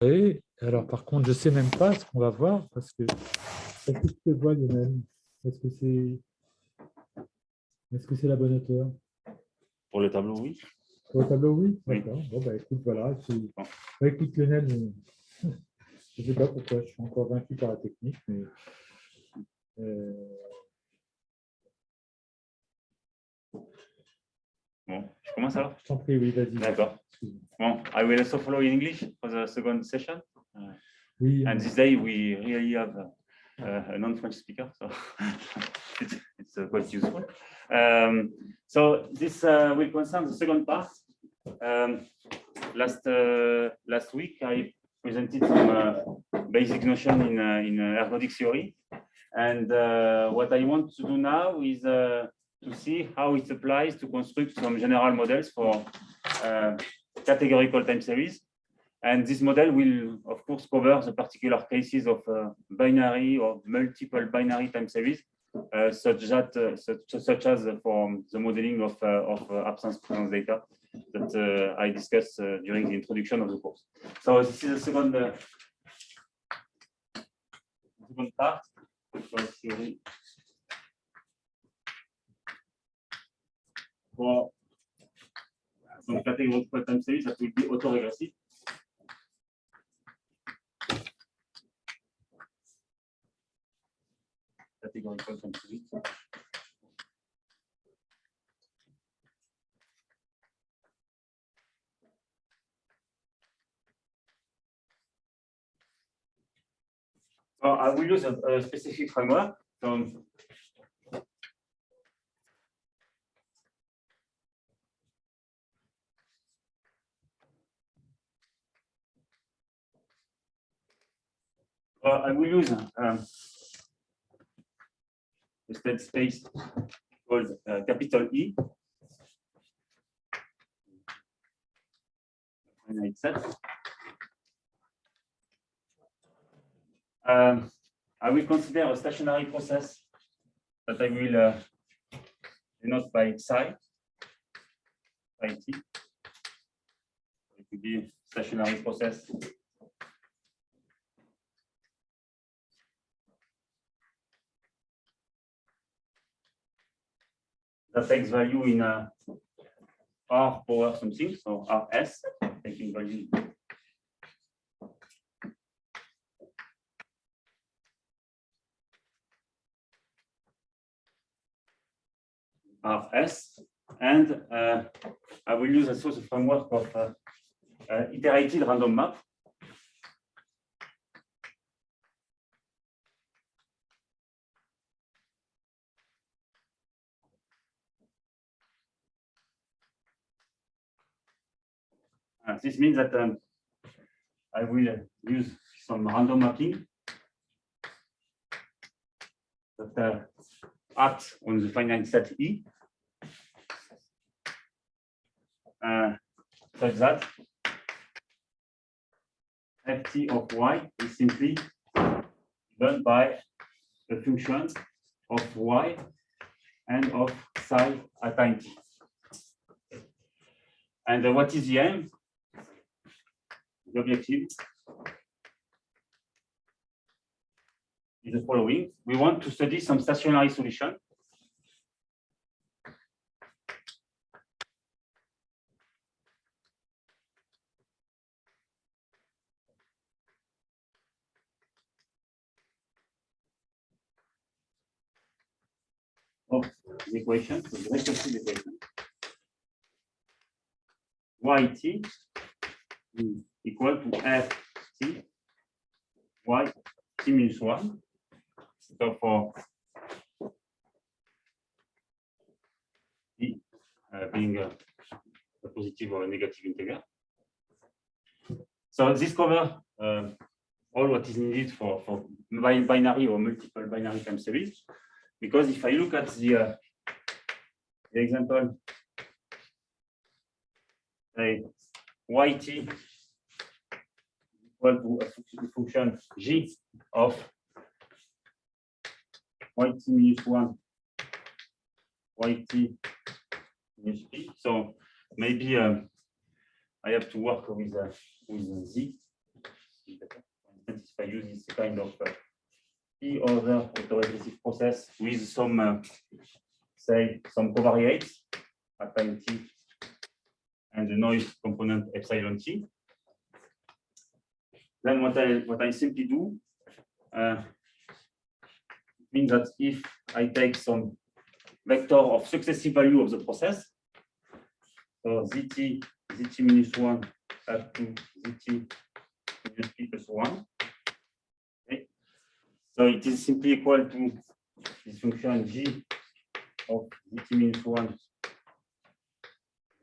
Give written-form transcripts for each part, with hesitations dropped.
Et alors, par contre, je ne sais même pas ce qu'on va voir parce que est-ce que tu te vois, Lionel? Est-ce que c'est la bonne hauteur? Pour le tableau, oui. Pour le tableau, oui. Oui. D'accord. Bon, bah écoute, voilà. Bah, écoute, Lionel, je ne sais pas pourquoi je suis encore vaincu par la technique, mais bon, je commence alors? Je t'en prie, oui, vas-y. D'accord. Bon, I will also follow in English for the second session. Oui. And this day we really have a non-French speaker, so it's quite useful. So this will concern the second part. Last week I presented some basic notion in ergodic theory, and what I want to do now is to see how it applies to construct some general models for categorical time series. And this model will, of course, cover the particular cases of binary or multiple binary time series, such as for the modeling of absence-presence data that I discussed during the introduction of the course. So this is the second part. For some categorical time series that will be autoregressive. Categorical time series. So I will use a specific framework. So I will use a state space called capital E. Finite set. I will consider a stationary process that I will denote by psi t. It will be a stationary process that takes value in R power something, so Rs, taking value Rs, and I will use also the framework of iterated random map. This means that I will use some random mapping that acts on the finite set E, such that ft of y is simply given by the function of y and of psi at time t. And what is the aim? The objective is the following. We want to study some stationary solution of the equation, so the recursive equation, yt is equal to ft y t minus 1. So for t being a positive or a negative integer. So this covers all what is needed for binary or multiple binary time series. Because if I look at the example, say yt equal to a function g of yt minus 1 yt minus p. So maybe I have to work with z. use this kind of p-order autoregressive process with some, say, some covariates at time t and the noise component epsilon t. Then what I simply do means that if I take some vector of successive value of the process, so zt minus 1 up to zt minus p plus 1. Okay. So it is simply equal to this function g of zt minus 1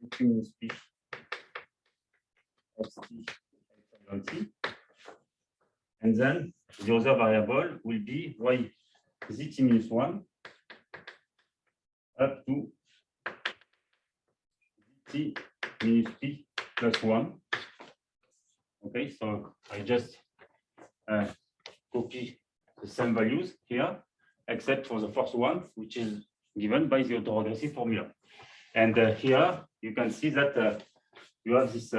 zt minus p of t epsilon t. And then the other variable will be y zt minus 1 up to zt minus p plus 1. Okay, so I just copy the same values here, except for the first one, which is given by the autoregressive formula. And here you can see that you have this,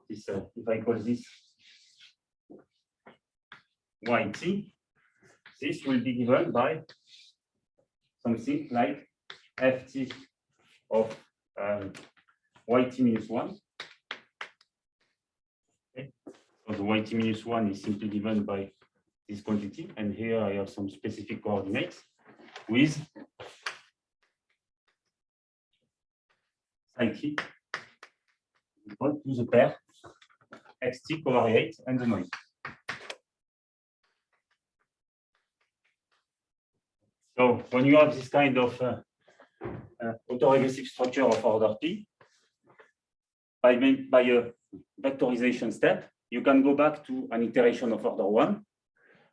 if I call this yt, this will be given by something like ft of yt minus 1. Okay. So the yt minus 1 is simply given by this quantity, and here I have some specific coordinates with psi t equal to the pair xt covariate and the noise. So when you have this kind of autoregressive structure of order P, by a vectorization step, you can go back to an iteration of order 1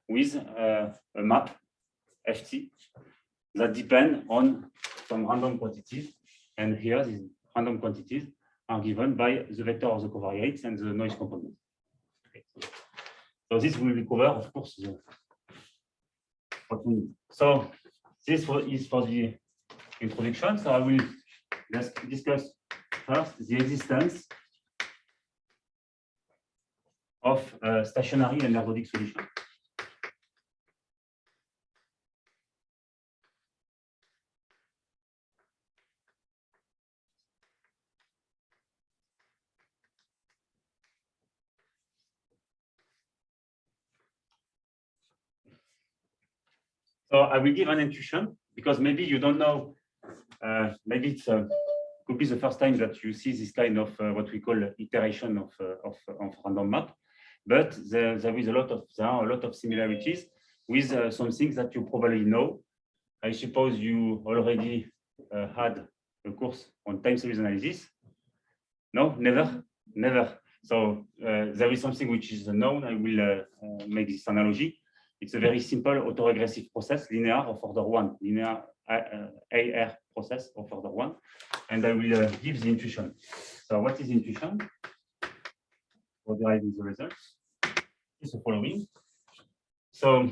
with a map Ft that depend on some random quantities. And here, these random quantities are given by the vector of the covariates and the noise component. Okay. So this will recover, of course, what we need. So this is for the introduction. So I will just discuss first the existence of stationary and ergodic solution. So I will give an intuition because maybe you don't know, maybe it could be the first time that you see this kind of what we call iteration of random map, but there are a lot of similarities with some things that you probably know. I suppose you already had a course on time series analysis. No, never. So there is something which is known. I will make this analogy. It's a very simple autoregressive process, linear of order 1, linear AR process of order 1. And I will give the intuition. So what is intuition for deriving the results? It's the following. So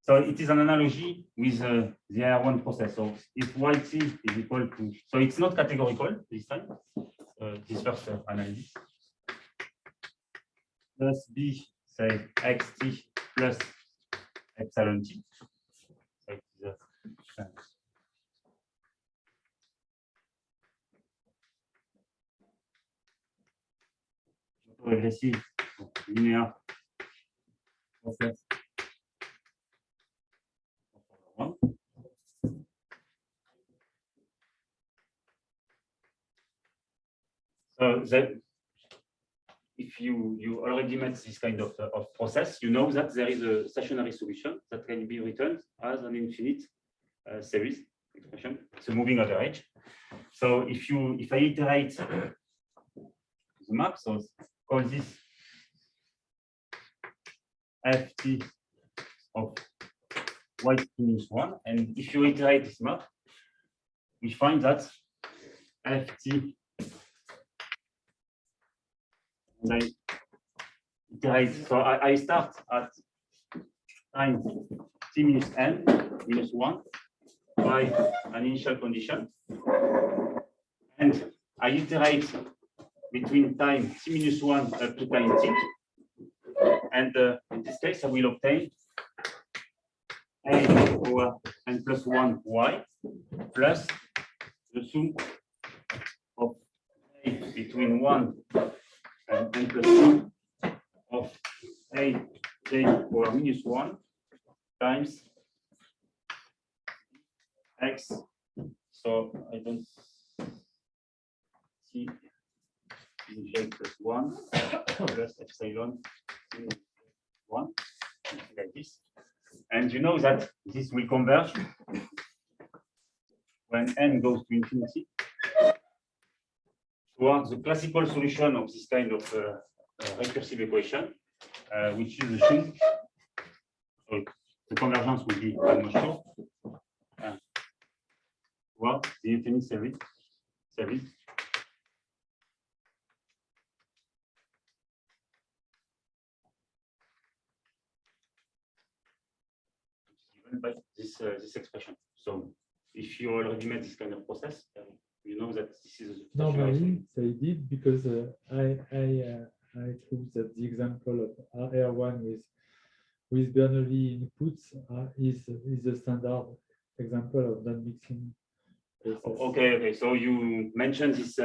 so it is an analogy with the AR1 process. So if yt is equal to, so it's not categorical this time, this first analysis, plus b, say xt plus epsilon t. So it is autoregressive linear process. So that if you already met this kind of process, you know that there is a stationary solution that can be written as an infinite series expression. It's a moving average. So if I iterate the map, so call this ft of yt minus 1, and if you iterate this map, we find that ft, and I iterate, so I start at time t minus n minus 1 by an initial condition, and I iterate between time t-1 up to time t. And in this case, I will obtain a over n plus 1 y plus the sum of a between 1 and n plus 1 of a j over minus 1 times x. So I don't see j plus 1 plus epsilon 1, like this. And you know that this will converge when n goes to infinity towards the classical solution of this kind of recursive equation, which is the sum. So the convergence will be almost sure. Towards the infinite series. By this expression. So if you already made this kind of process, you know that this is normally they did, because I proved that the example of R1 with Bernoulli inputs is a standard example of non-mixing process. Okay. So you mentioned this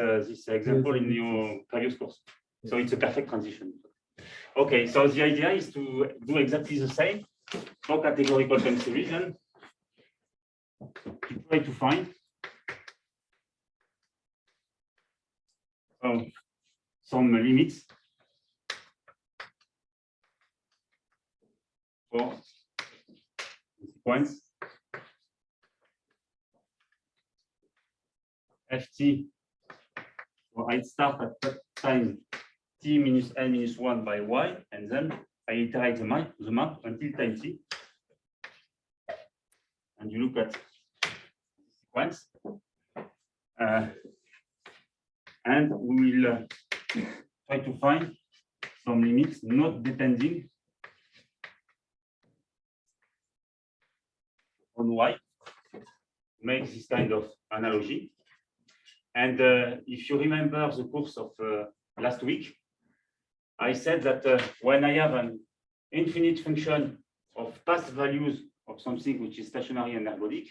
example in your previous course. Yes. So it's a perfect transition. Okay, so the idea is to do exactly the same for categorical convergence, to try to find some limits for the sequence ft. So I start at time t minus n minus 1 by y, and then I iterate the map until time t. And you look at the sequence. And we will try to find some limits not depending on y. Make this kind of analogy. And if you remember the course of last week, I said that when I have an infinite function of past values of something which is stationary and ergodic,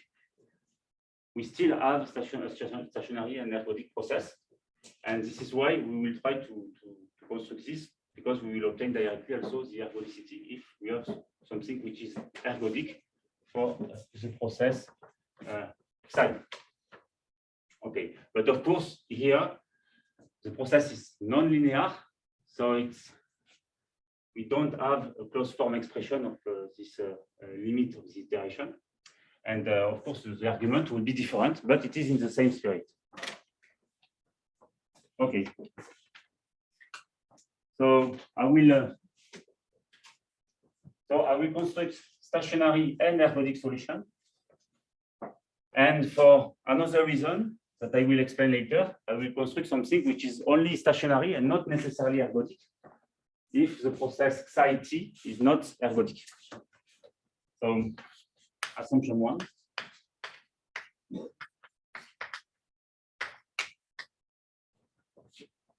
we still have stationary and ergodic process. And this is why we will try to construct this, because we will obtain directly also the ergodicity if we have something which is ergodic for the process psi. Okay, but of course here the process is non-linear, so we don't have a closed form expression of this limit of the iteration, and of course the argument will be different, but it is in the same spirit. Okay, so I will construct stationary and ergodic solution, and for another reason that I will explain later, I will construct something which is only stationary and not necessarily ergodic if the process psi t is not ergodic. So assumption 1.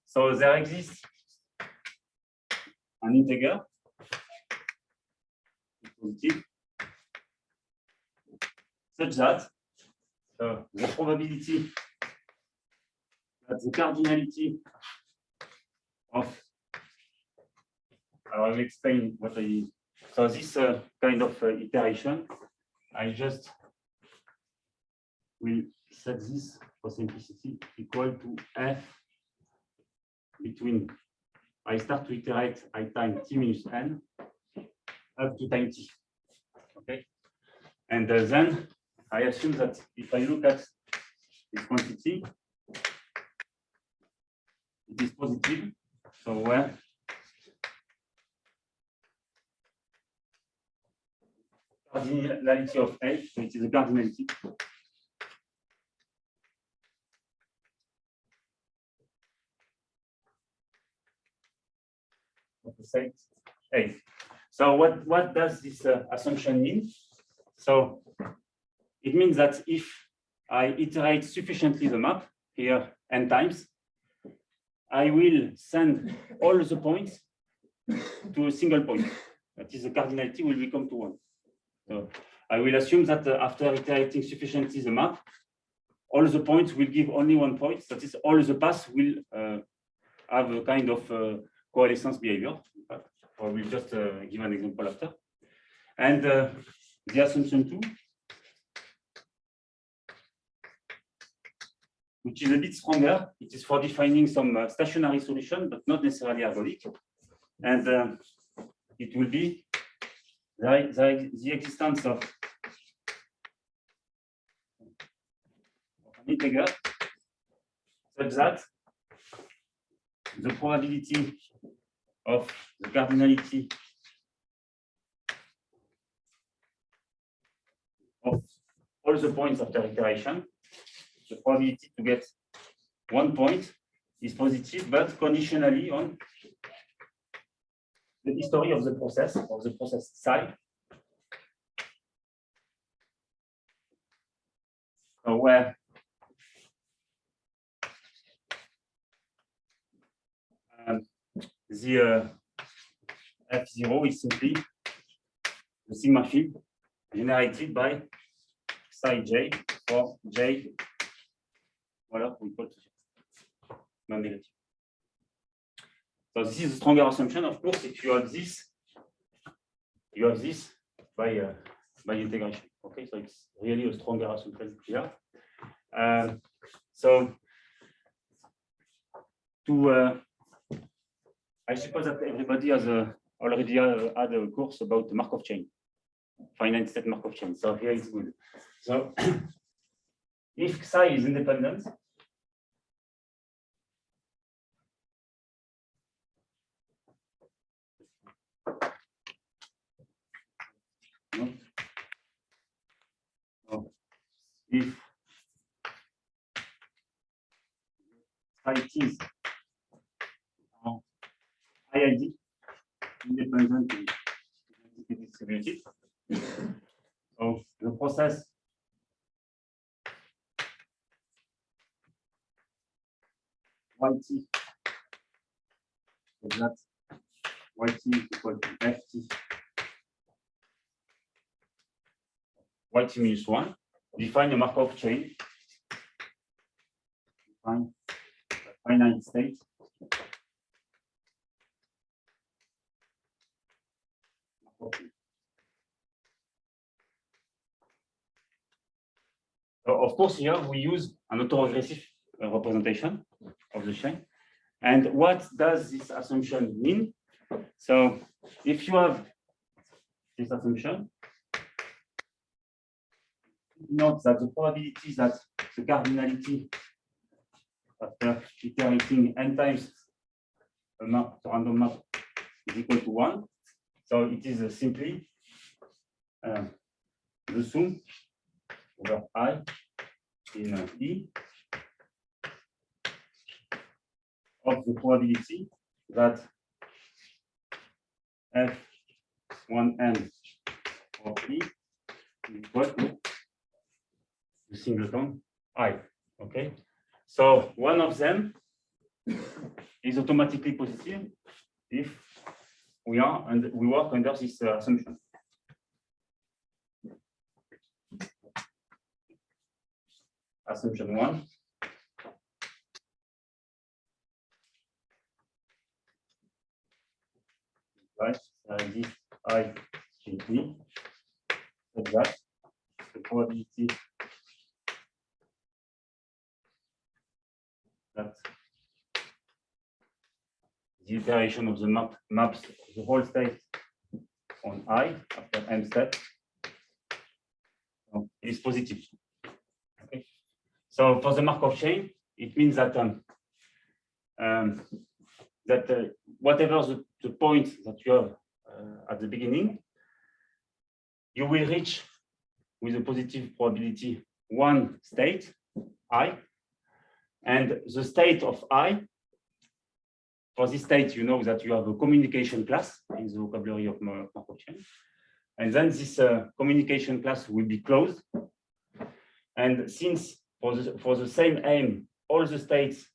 So there exists an integer positive such that the probability that the cardinality of, I will explain what I mean. So this kind of iteration, I just will set this for simplicity equal to f between, I start to iterate I time t minus n up to time t. Okay, and then I assume that if I look at this quantity, it is positive. So where cardinality of F, so it is a cardinality. Of the set A. So what does this assumption mean? So it means that if I iterate sufficiently the map here n times, I will send all the points to a single point. That is, the cardinality will become to 1. So I will assume that after iterating sufficiently the map, all the points will give only 1 point. That is, all the paths will have a kind of coalescence behavior. I will just give an example after. And the assumption 2, which is a bit stronger, it is for defining some stationary solution, but not necessarily ergodic. And it will be the existence of an integer such that the probability of the cardinality of all the points after iteration, the probability to get 1 point is positive, but conditionally on the history of the process psi. So where the F0 is simply the sigma field generated by psi j for j, voilà, we put non-negative. So this is a stronger assumption, of course, if you have this by integration. Okay, so it's really a stronger assumption here. So to I suppose that everybody has already had a course about the Markov chain, finite state Markov chain. So here it's good. So if psi is independent, if psi is IID independent and distributed, so the process YT is that YT is equal to FT YT minus 1, define a Markov chain, define a finite state So of course, here we use an autoregressive representation of the chain. And what does this assumption mean? So if you have this assumption, note that the probability that the cardinality after iterating n times a map, the random map, is equal to 1. So it is simply the sum over I in E of the probability that F1n of E is equal to the singleton I. Okay, so one of them is automatically positive if we work under this assumption. Assumption 1. Right, this I should be so that the probability that the iteration of the maps the whole state on I after m step is positive. Okay. So for the Markov chain, it means that whatever the point that you have at the beginning, you will reach with a positive probability one state I, and the state of I. For this state, you know that you have a communication class in the vocabulary of Markov chain, and then this communication class will be closed. And since for the same aim, all the states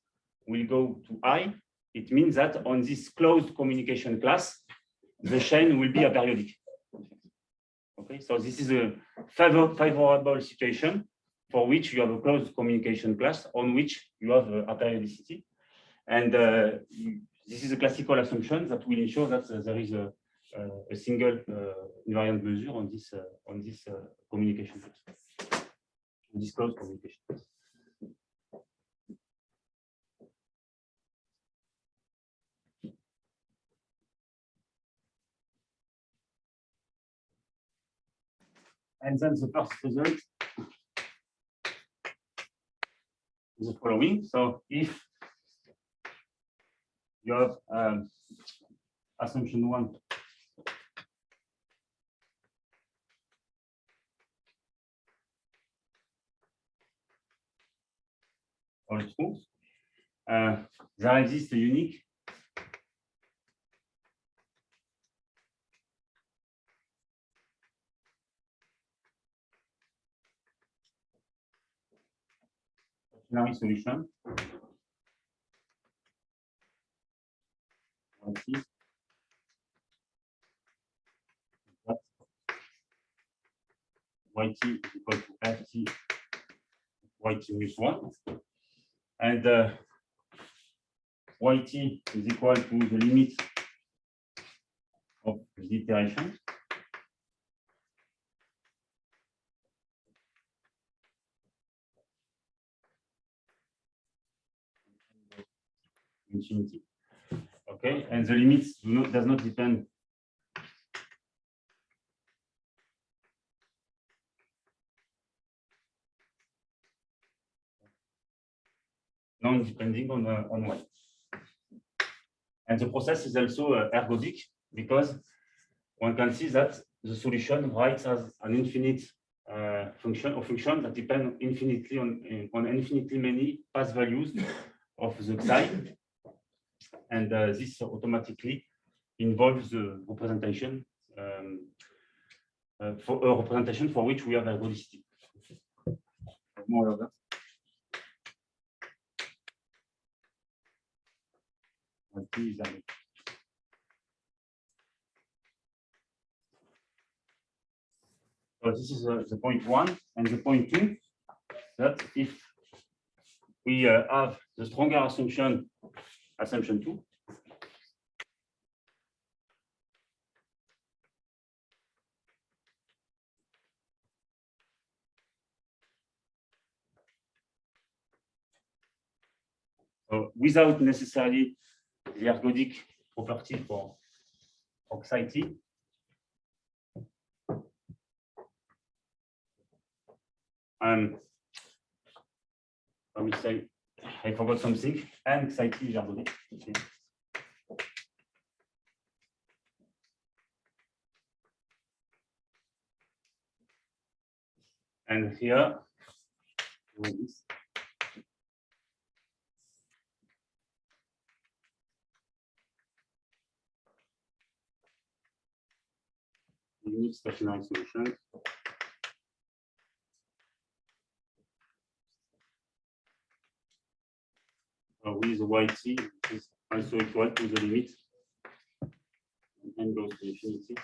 will go to I, it means that on this closed communication class, the chain will be aperiodic. Okay, so this is a favorable situation for which you have a closed communication class on which you have aperiodicity. And this is a classical assumption that will ensure that there is a single invariant measure on this communication class, on this closed communication class. And then the first result is the following. So if you have assumption 1 all true, there exists a unique solution. Yt is equal to ft yt minus 1, and yt is equal to the limit of the iteration. Infinity. Okay, and the limits does not depend non-depending on y. And the process is also ergodic because one can see that the solution writes as an infinite function or function that depend infinitely on infinitely many path values of the psi. And this automatically involves the representation for a representation for which we have ergodicity. More of that. So this is the point 1, and the point 2, that if we have the stronger assumption 2, so without necessarily the ergodic property for psi t, I will say I forgot something, and psi t is ergodic. Okay. And here, this. Unique stationary solution. With yt is also equal to the limit and goes to infinity.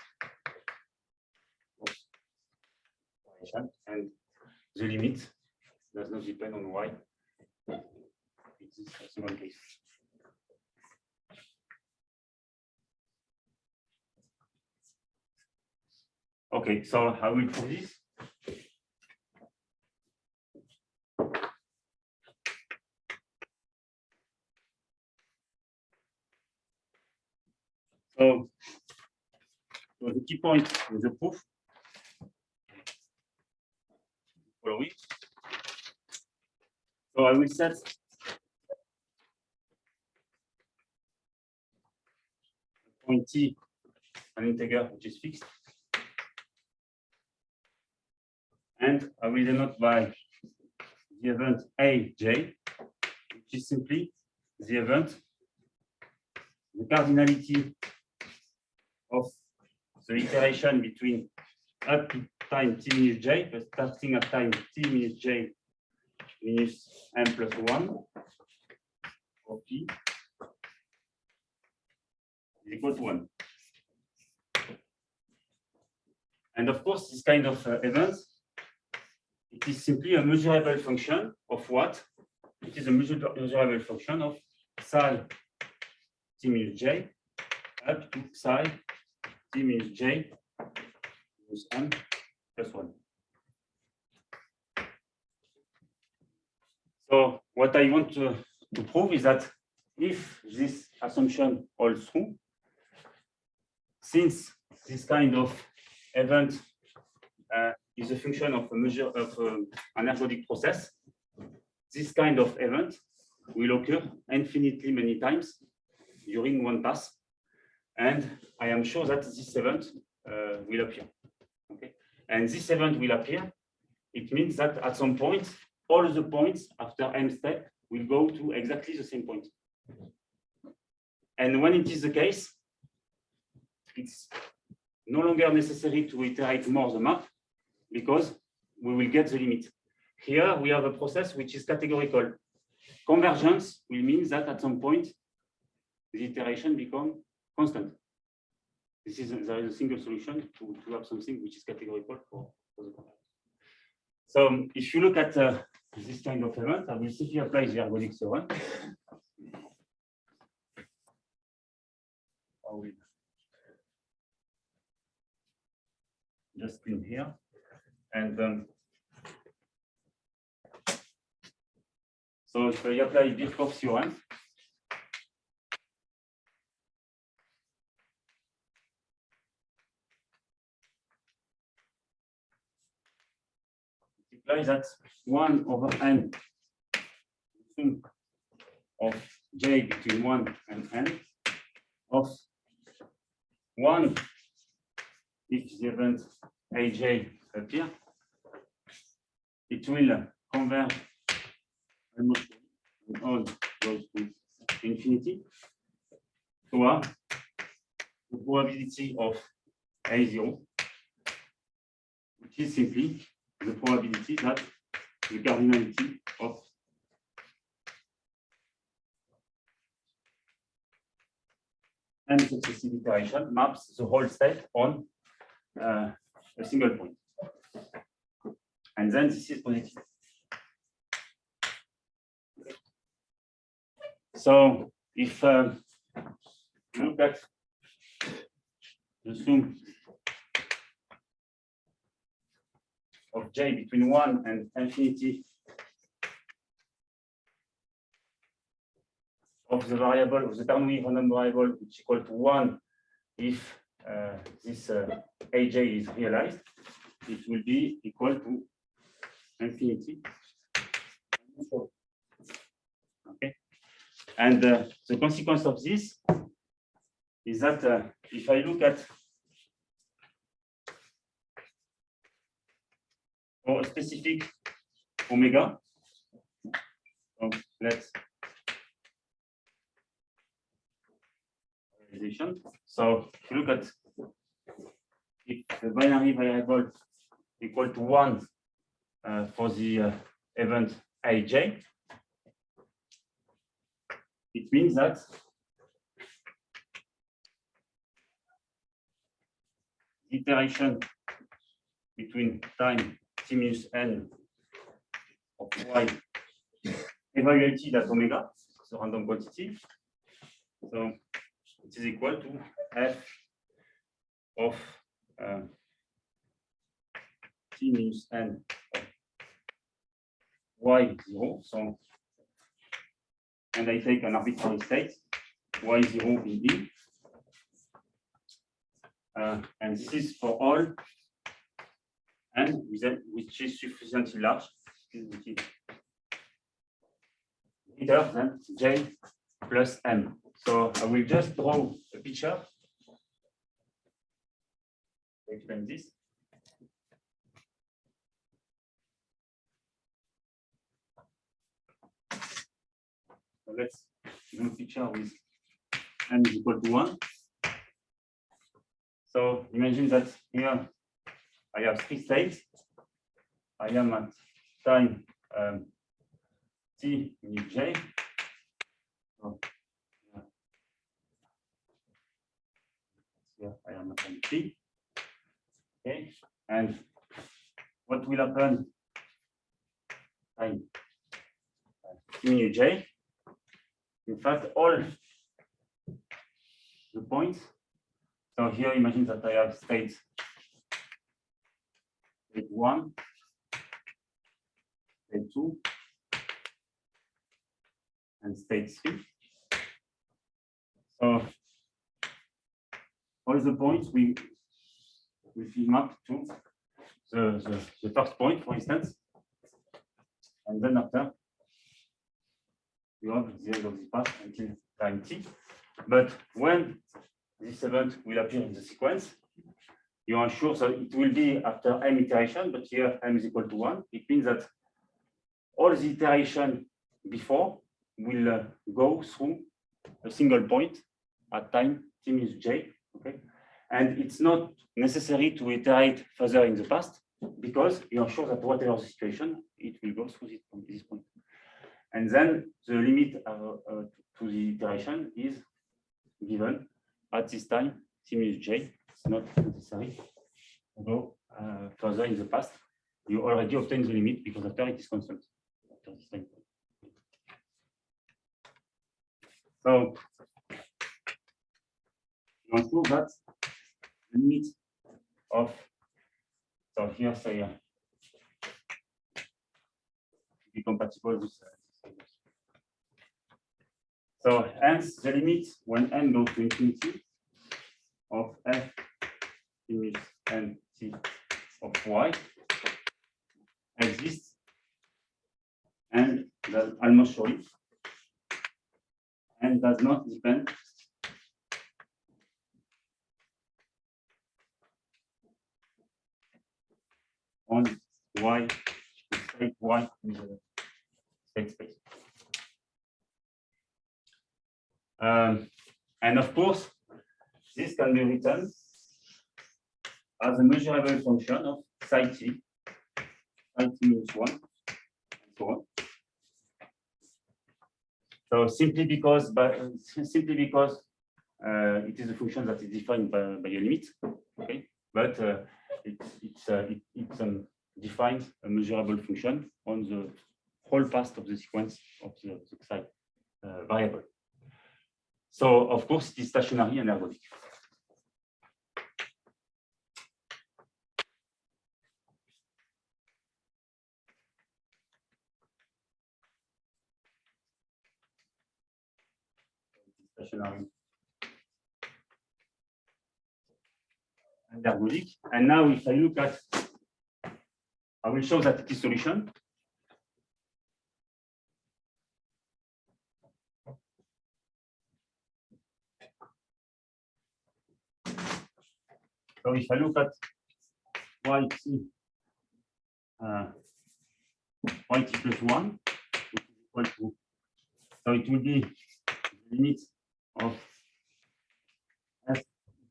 And the limit does not depend on y. It is a second case. Okay, so I will prove this. So the key point of the proof following. So I will set point t an integer which is fixed, and I will denote by the event aj, which is simply the event, the cardinality of the iteration between up to time t minus j, but starting at time t minus j minus m plus 1 of P is equal to 1. And of course, this kind of event, it is simply a measurable function of what? It is a measurable function of psi t minus j up to psi t minus j minus m plus 1. So what I want to prove is that if this assumption holds true, since this kind of event is a function of a measure of an ergodic process, this kind of event will occur infinitely many times during one pass, and I am sure that this event will appear. Okay, and this event will appear. It means that at some point, all the points after m step will go to exactly the same point. And when it is the case, it's no longer necessary to iterate more the map because we will get the limit. Here we have a process which is categorical. Convergence will mean that at some point the iteration becomes constant. There is a single solution to have something which is categorical for the convergence. So if you look at this kind of event, I will simply apply the ergodic theorem. I will just clean here. And so if I apply Birkhoff theorem, it implies that 1 over n sum of j between 1 and n of 1 if the event aj appear, it will converge almost when all goes to infinity to the probability of A0, which is simply the probability that the cardinality of n successive iteration maps the whole state on a single point. And then this is positive. So if you look at the sum of j between 1 and infinity of the variable, of the Bernoulli random variable, which is equal to 1 if this aj is realized, it will be equal to infinity. Okay, and the consequence of this is that if I look at for a specific omega, so let's so if you look at if the binary variable equal to 1 for the event aj, it means that iteration between time t minus n of y evaluated at omega, so random quantity. So it is equal to f of t minus n of y0. So, and I take an arbitrary state y0 in B, and this is for all n which is sufficiently large, greater than j plus m. So I will just draw a picture to explain this. So let's do a picture with n is equal to 1. So imagine that here I have 3 states. I am at time t minus j, So, here I am on T. Okay, and what will happen? Time mu j. In fact, all the points. So here, imagine that I have state 1, state 2, and state 3. So all the points we map to the first point, for instance, and then after you have the end of the path until time t. But when this event will appear in the sequence, you are sure that it will be after m iteration, but here m is equal to 1. It means that all the iteration before will go through a single point at time t minus j. Okay, and it's not necessary to iterate further in the past because you are sure that whatever the situation, it will go through this point. And then the limit to the iteration is given at this time t minus j. It's not necessary to go further in the past. You already obtain the limit because after it is constant. After this time. So you are sure that the limit of, so here say be compatible with so hence the limit when n goes to infinity of f minus n t of y exists, and that almost show it, and does not depend on y, state y in the state space. And of course, this can be written as a measurable function of psi t minus 1, and so on. So simply because it is a function that is defined by a limit, okay, but it defines a measurable function on the whole path of the sequence of the psi variable. So of course it is stationary and ergodic. Stationary and ergodic. And now if I look at, I will show that it is solution. So if I look at yt plus 1, which is equal to, so it will be the limit of f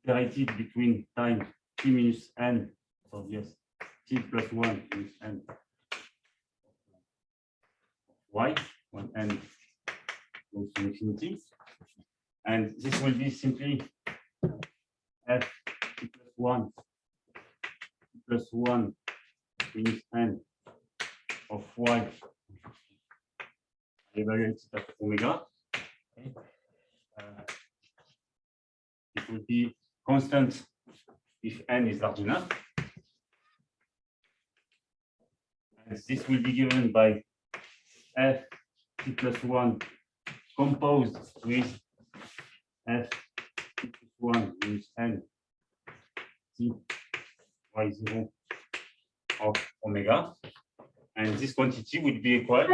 iterated between time t minus n, so yes, t plus 1 minus n y when n goes to infinity, and this will be simply f t plus 1 minus n of y evaluated at omega. Okay. It will be constant if n is large enough. And this will be given by f t plus 1 composed with f t plus 1 minus n t y0 of omega. And this quantity would be equal to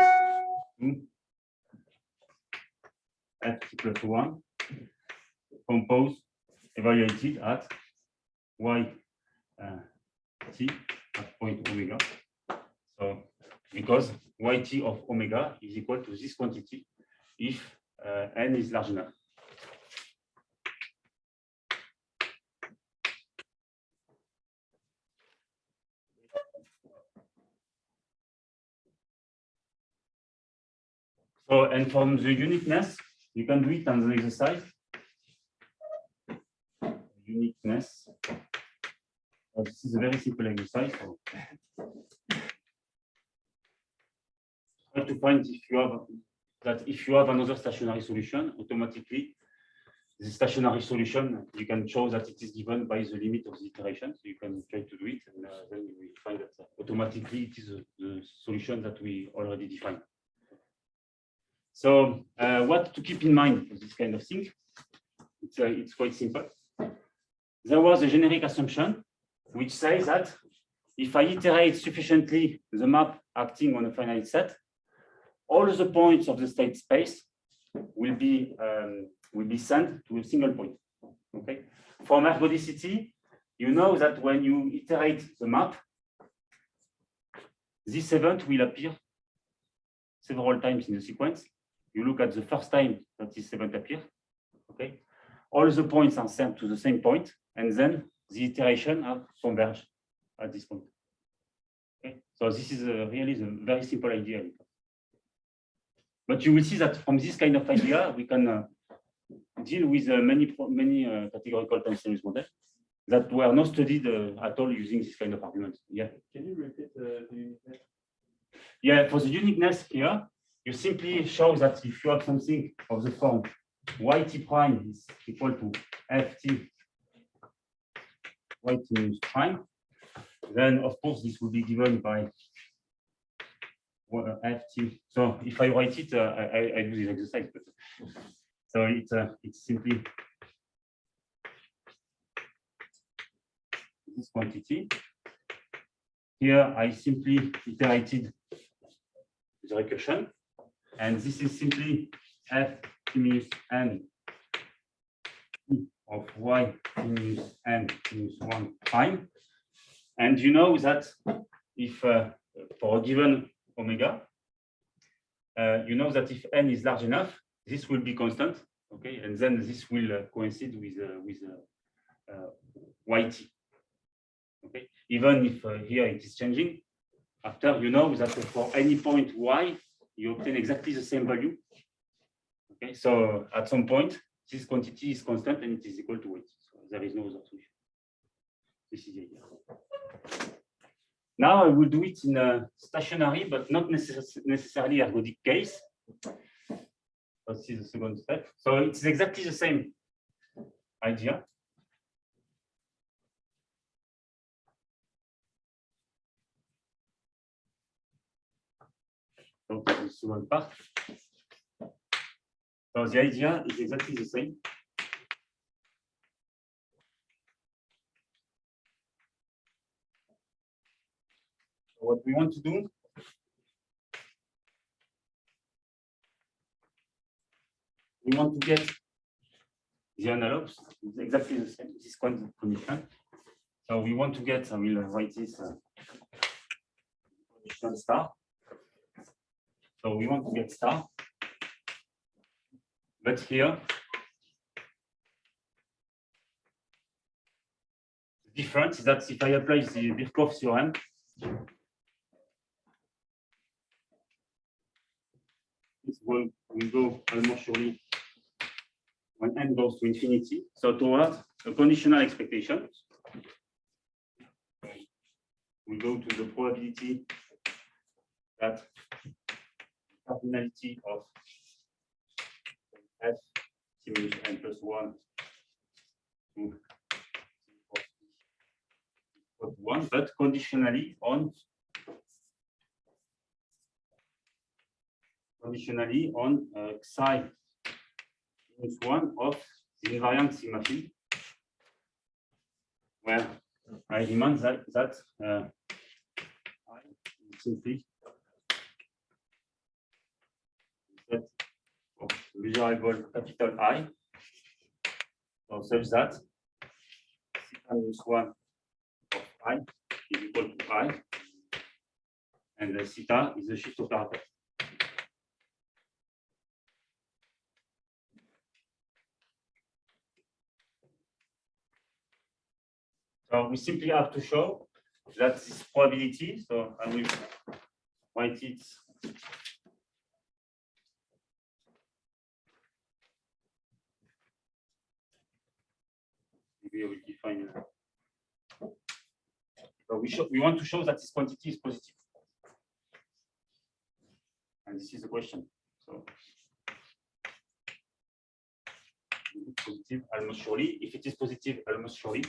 f t plus 1 composed evaluated at y t at point omega. So because yt of omega is equal to this quantity if n is large enough. So, and from the uniqueness, You can do it on the exercise. Uniqueness. This is a very simple exercise. So try to find if you have another stationary solution, automatically the stationary solution, you can show that it is given by the limit of the iteration. So you can try to do it, and then we find that automatically it is the solution that we already defined. So what to keep in mind for this kind of thing? It's quite simple. There was a generic assumption which says that if I iterate sufficiently the map acting on a finite set, all the points of the state space will be sent to a single point. Okay. From ergodicity, you know that when you iterate the map, this event will appear several times in the sequence. You look at the first time that this event appears. Okay. All the points are sent to the same point, and then the iteration are converged at this point. Okay. So this is really the very simple idea. But you will see that from this kind of idea, we can deal with many categorical time series models that were not studied at all using this kind of argument. Yeah. Can you repeat the uniqueness? Yeah, for the uniqueness here, you simply show that if you have something of the form yt prime is equal to ft yt minus prime, then of course this will be given by ft. So if I write it, I do this exercise. But, so it's simply this quantity. Here I simply iterated the recursion, and this is simply f t minus n of y t minus n minus 1 prime. And you know that if for a given omega, you know that if n is large enough, this will be constant, okay, and then this will coincide with yt, okay. Even if here it is changing, after you know that for any point y, you obtain exactly the same value, okay. So at some point, this quantity is constant and it is equal to yt. So there is no other solution. This is the idea. Now I will do it in a stationary, but not necessarily ergodic case. This is the second step. So it's exactly the same idea. So the second part. So the idea is exactly the same. So what we want to do, we want to get the analogs. It's exactly the same. This condition. So we want to get, I will write this condition star. So we want to get star. But here, the difference is that if I apply the Birkhoff theorem, this will go almost surely when n goes to infinity. So towards a conditional expectation, we go to the probability that cardinality of f t minus n plus 1 to 1, but conditionally on psi minus 1 of the invariant sigma field, where I demand that I simply set of measurable capital I, so such that sigma minus 1 of I is equal to I, and the theta is the shift operator. So we simply have to show that this probability, so I will write it we will define. So we want to show that this quantity is positive. And this is the question. So positive almost surely. If it is positive almost surely,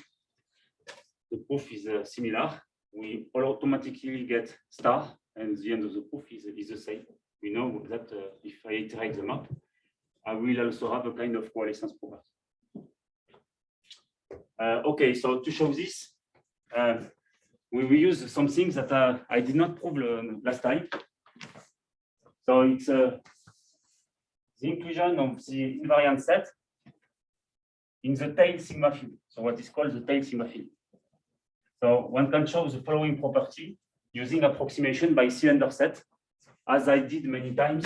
the proof is similar. We automatically get star, and the end of the proof is the same. We know that if I iterate the map, I will also have a kind of coalescence property. Okay, so to show this, we will use some things that I did not prove last time. So it's the inclusion of the invariant set in the tail sigma field. So what is called the tail sigma field. So one can show the following property using approximation by cylinder set, as I did many times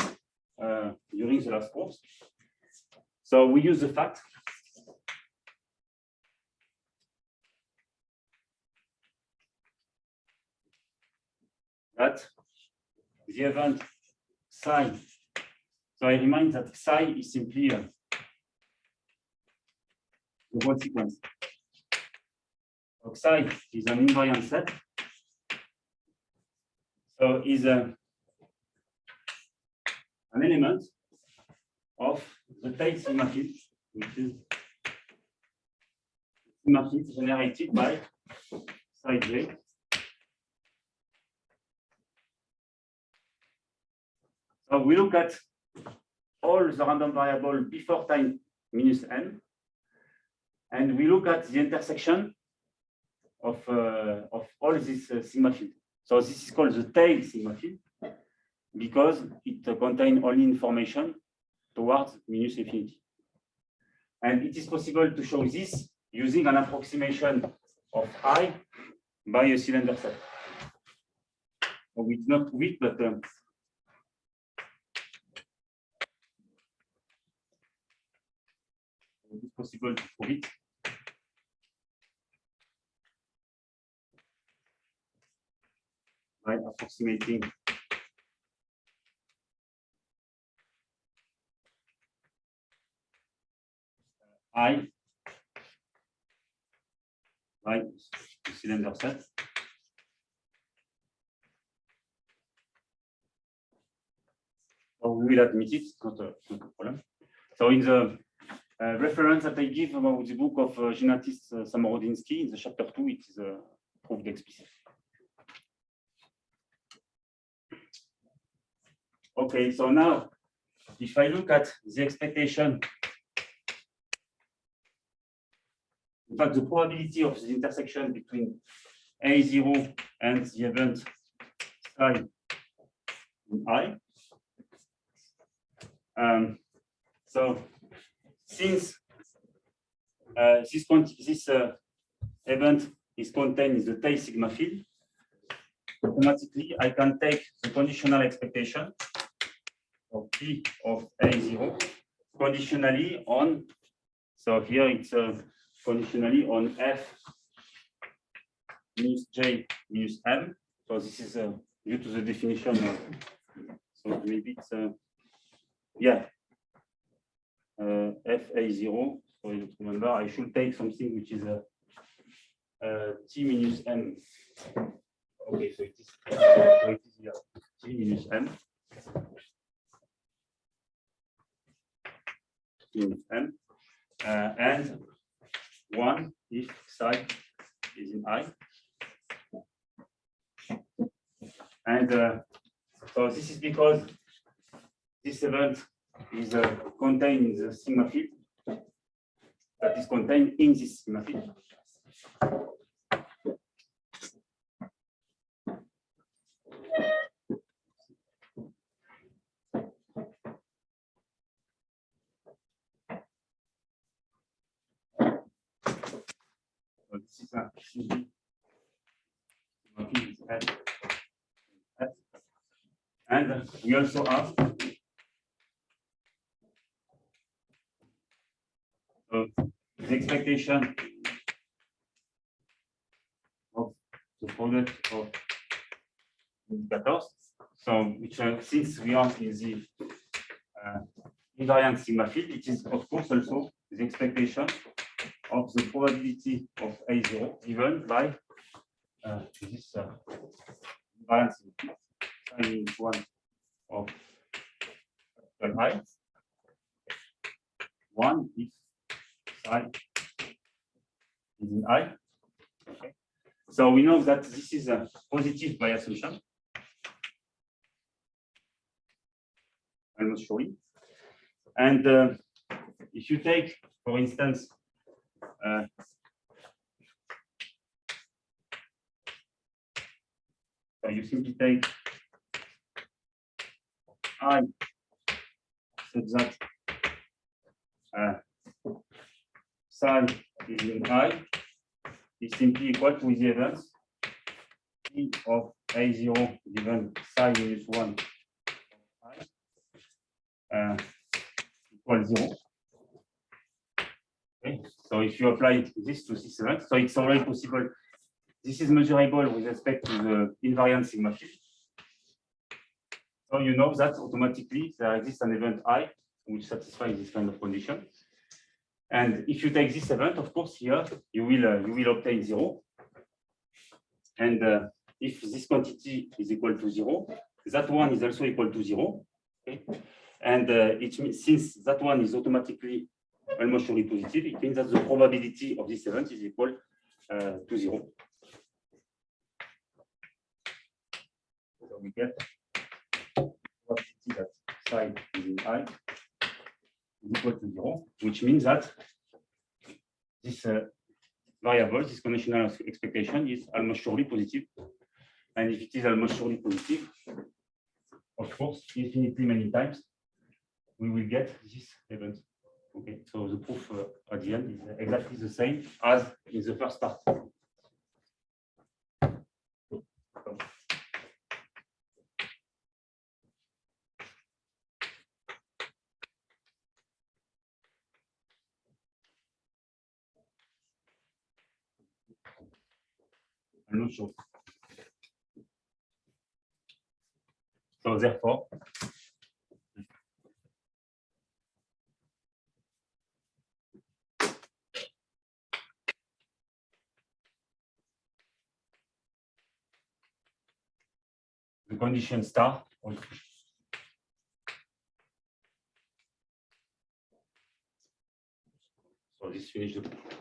during the last course. So we use the fact that the event psi, so I remind that psi is simply the whole sequence. So psi is an invariant set. So is an element of the tail sigma field, which is sigma field generated by psi j. So we look at all the random variable before time minus n, and we look at the intersection of all this sigma field. So this is called the tail sigma field because it contains only information towards minus infinity. And it is possible to show this using an approximation of I by a cylinder set. So we did not prove it, but it is possible to prove it. By approximating I by the cylinder set. So we will admit it, it's not a problem. So in the reference that I give about the book of Jean-Baptiste Samorodinsky, in the chapter 2, it is proved explicit. Okay, so now, if I look at the expectation, in fact, the probability of the intersection between A0 and the event psi in I. So since this event is contained in the tail sigma field, automatically I can take the conditional expectation of P of A0 conditionally on, so here it's conditionally on F minus J minus M. So this is due to the definition. So maybe it's yeah, FA0. So you remember, I should take something which is T minus M. Okay, so it is here, T minus M. M, and 1 if psi is in I. And so this is because this event is contained in the sigma field that is contained in this sigma field. So this is a and we also have the expectation of the product of indicators. So which since we are in the invariant sigma field, it is of course also the expectation of the probability of A0 given by this balance sign one of I. One if psi is in I. Okay. So we know that this is a positive by assumption. I'm not showing. And if you take, for instance, so you simply take I such that psi is in I is simply equal to the events P of A0 given psi minus 1 equals 0. Okay. So if you apply this to this event, so it's already possible. This is measurable with respect to the invariant sigma field. So you know that automatically there exists an event I which satisfies this kind of condition. And if you take this event, of course, here you will obtain 0. And if this quantity is equal to 0, that one is also equal to 0. Okay? And it means since that one is automatically almost surely positive, it means that the probability of this event is equal to 0. So we get probability that psi is in I is equal to 0, which means that this variable, this conditional expectation, is almost surely positive. And if it is almost surely positive, of course, infinitely many times, we will get this event. Okay, so the proof at the end is exactly the same as in the first part. I'm not sure. So therefore, the condition star. So this finishes the proof.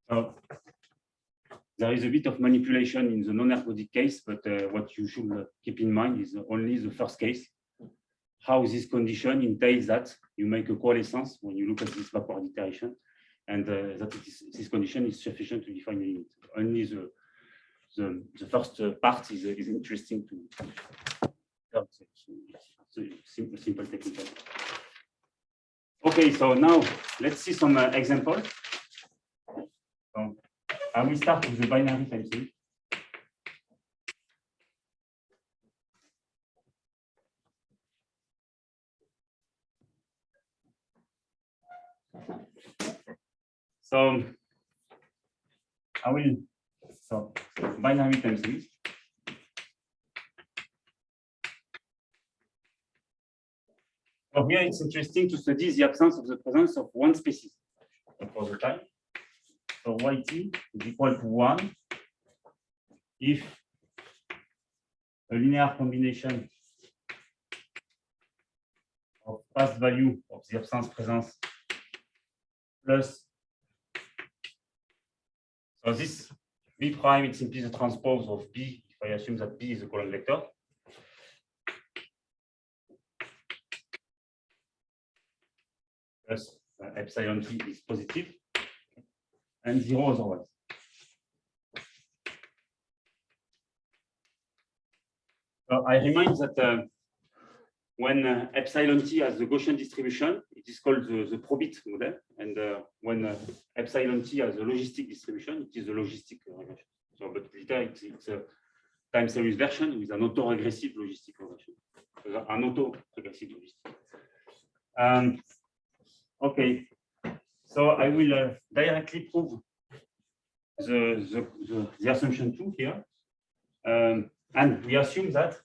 So there is a bit of manipulation in the non-ergodic case, but what you should keep in mind is only the first case. How this condition entails that you make a coalescence when you look at this backward iteration, and that this condition is sufficient to define a limit. Only the first part is interesting to simple technical. Okay, so now let's see some examples. So I will start with the binary time series. So binary time series. So here it's interesting to study the absence of the presence of one species for the time. So yt is equal to 1 if a linear combination of past value of the absence presence plus, so this B prime is simply the transpose of B if I assume that B is a column vector. Plus epsilon t is positive and 0 otherwise. So I remind that when epsilon t has the Gaussian distribution, it is called the probit model, and when epsilon t has a logistic distribution, it is a logistic regression. So, but later it's a time series version with an autoregressive logistic regression, an auto-regressive logistic. Okay, so I will directly prove the assumption 2 here, and we assume that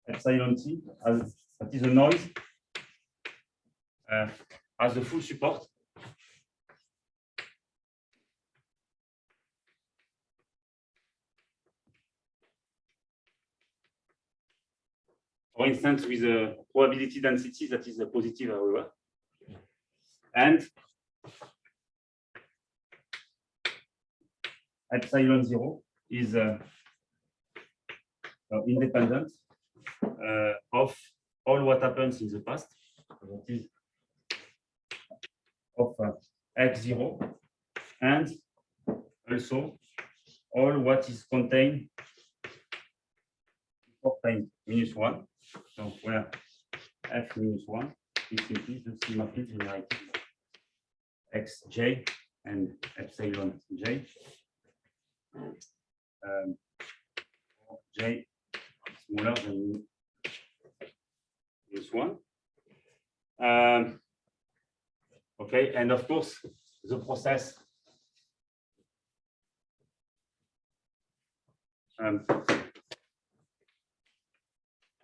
epsilon t has that is a noise, has a full support. For instance, with a probability density that is a positive however. And epsilon 0 is independent of all what happens in the past. That is of x0 and also all what is contained 4 times -1. So where f -1 is simply the symmetry generated xj and epsilon j. J smaller than -1. Okay, and of course, the process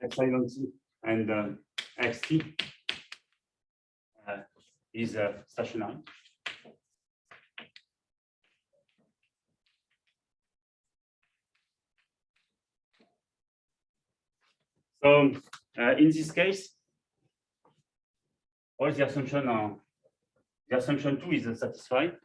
epsilon t and xt is stationary. So in this case, all the assumption 2 is satisfied.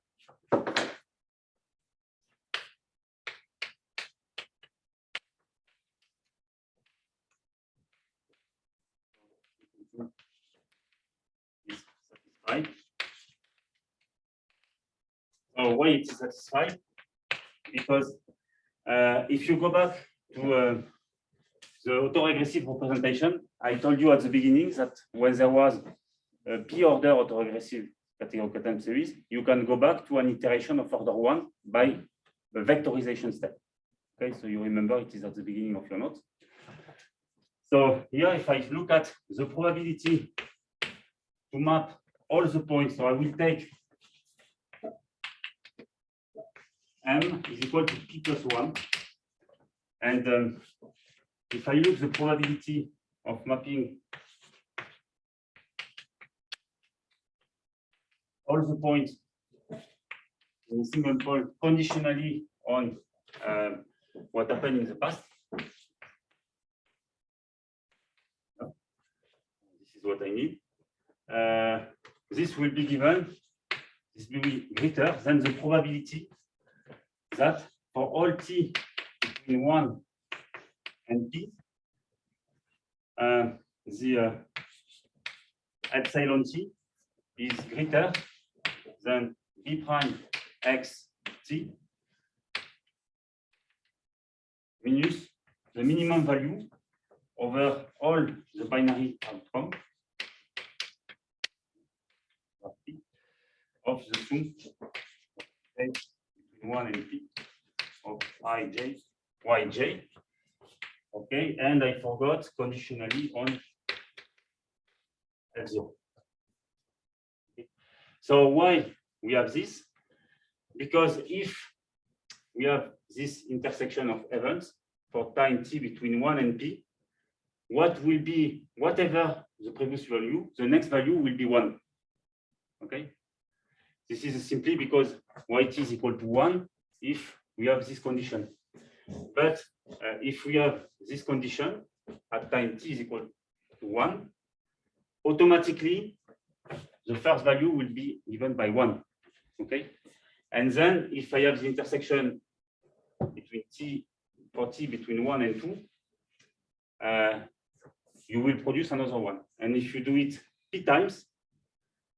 Is satisfied. So why it is satisfied? Because if you go back to the autoregressive representation, I told you at the beginning that when there was a p-order autoregressive categorical time series, you can go back to an iteration of order 1 by the vectorization step. Okay, so you remember it is at the beginning of your notes. So here, if I look at the probability to map all the points, so I will take m is equal to p plus 1. And if I look the probability of mapping all the points in a single point conditionally on what happened in the past, this is what I need. This will be given, this will be greater than the probability that for all t between 1 and p, the epsilon t is greater than b prime x t minus the minimum value over all the binary outcome of the sum x between 1 and p of ij, yj. Okay, and I forgot conditionally on f0. Okay. So why we have this? Because if we have this intersection of events for time t between 1 and p, what will be, whatever the previous value, the next value will be 1. Okay, this is simply because yt is equal to 1 if we have this condition. But if we have this condition at time t is equal to 1, automatically the first value will be given by 1. Okay, and then if I have the intersection between t for t between 1 and 2, you will produce another one. And if you do it p times,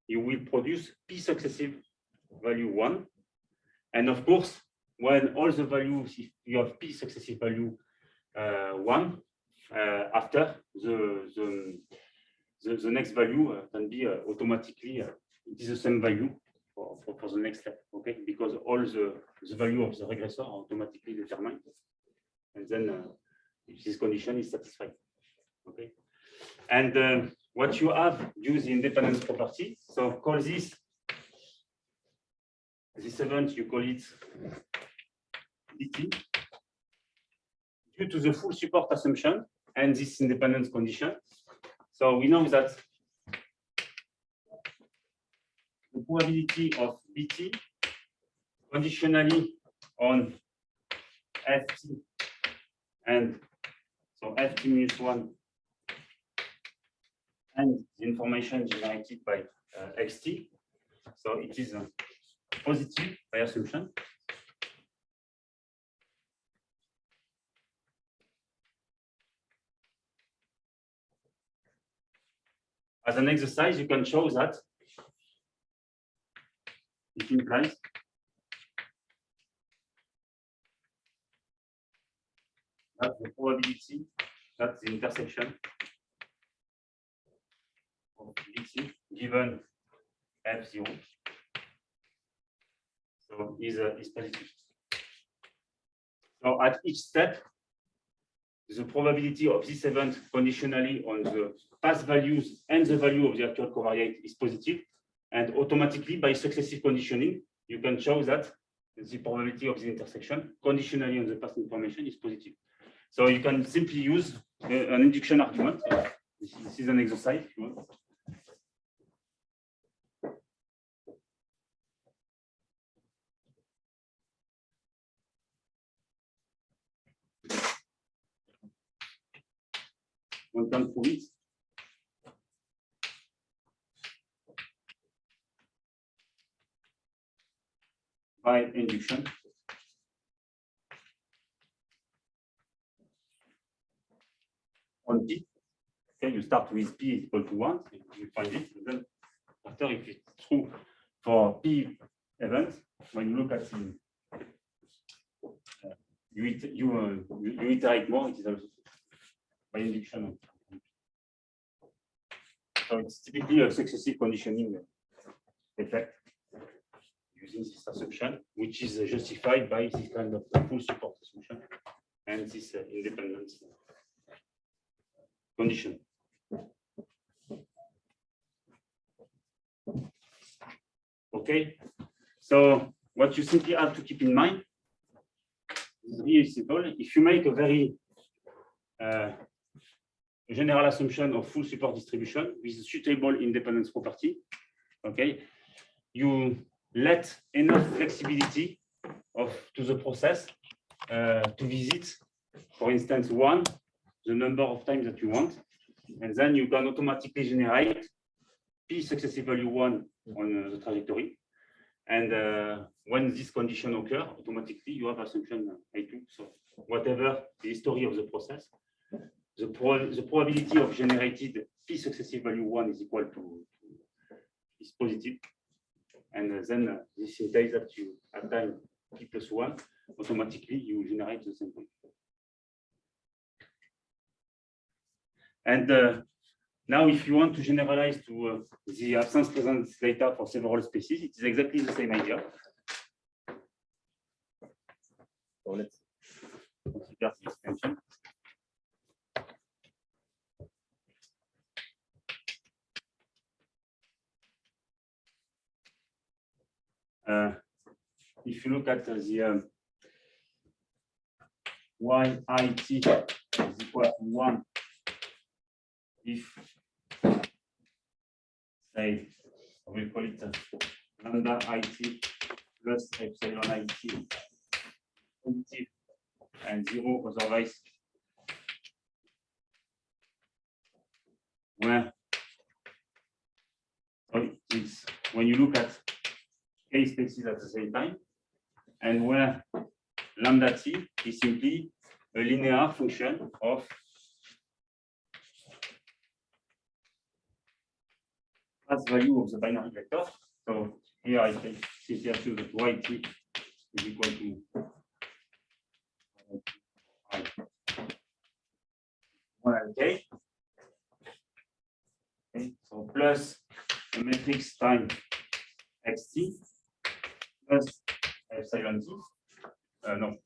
you will produce p successive value 1. And of course, when all the values, if you have p successive value 1, after the next value can be automatically, it is the same value for the next step, okay? Because all the value of the regressor are automatically determined. And then if this condition is satisfied, okay? And what you have, use the independence property. So call this event, you call it dt. Due to the full support assumption and this independence condition, So we know that the probability of BT conditionally on FT, and so FT minus 1 and the information generated by XT. So it is positive by assumption. As an exercise, you can show that it implies that the probability that the intersection of BT given F0 so is positive. So at each step, the probability of this event conditionally on the past values and the value of the actual covariate is positive, and automatically by successive conditioning, you can show that the probability of the intersection conditionally on the past information is positive. So you can simply use an induction argument. This is an exercise if you want. One can prove it. By induction. On P, okay, you start with P is equal to 1, you find it, and then after if it's true for P events, when you look at the you iterate more, it is also by induction. So it's typically a successive conditioning effect using this assumption, which is justified by this kind of full support assumption and this independence condition. Okay, so what you simply have to keep in mind is really simple. If you make a very general assumption of full support distribution with suitable independence property, okay, you let enough flexibility to the process to visit, for instance, 1, the number of times that you want, and then you can automatically generate P successive value 1 on the trajectory. And when this condition occurs, automatically you have assumption A2. So whatever the history of the process, the probability of generated P successive value 1 is equal to is positive. And then this entails that you at time P plus 1, automatically you generate the same point. And now, if you want to generalize to the absence presence data for several species, it is exactly the same idea. So let's consider the extension. If you look at the YIT is equal to 1 if, say, we'll call it lambda IT plus epsilon IT positive and 0 otherwise, where it's when you look at k spaces at the same time, and where lambda t is simply a linear function of past value of the binary vector. So here I can simply assume that YT is equal to okay. Okay, so plus a matrix times xt plus epsilon t. No,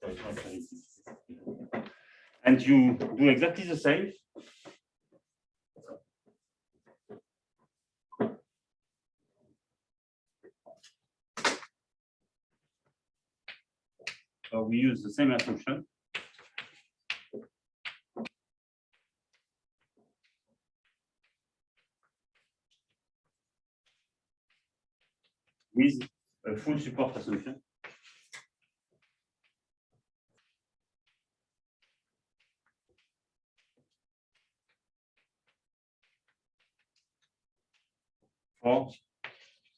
and you do exactly the same. So we use the same assumption. with a full support assumption. For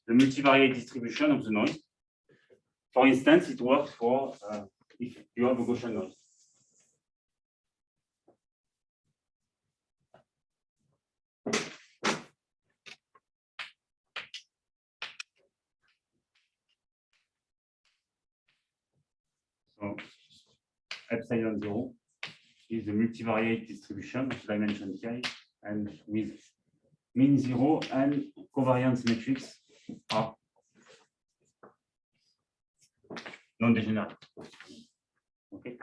the multivariate distribution of the noise. For instance, it works for if you have a Gaussian noise. So epsilon 0 is the multivariate distribution of dimension k, and with mean 0 and covariance metrics are non-degenerate. Okay,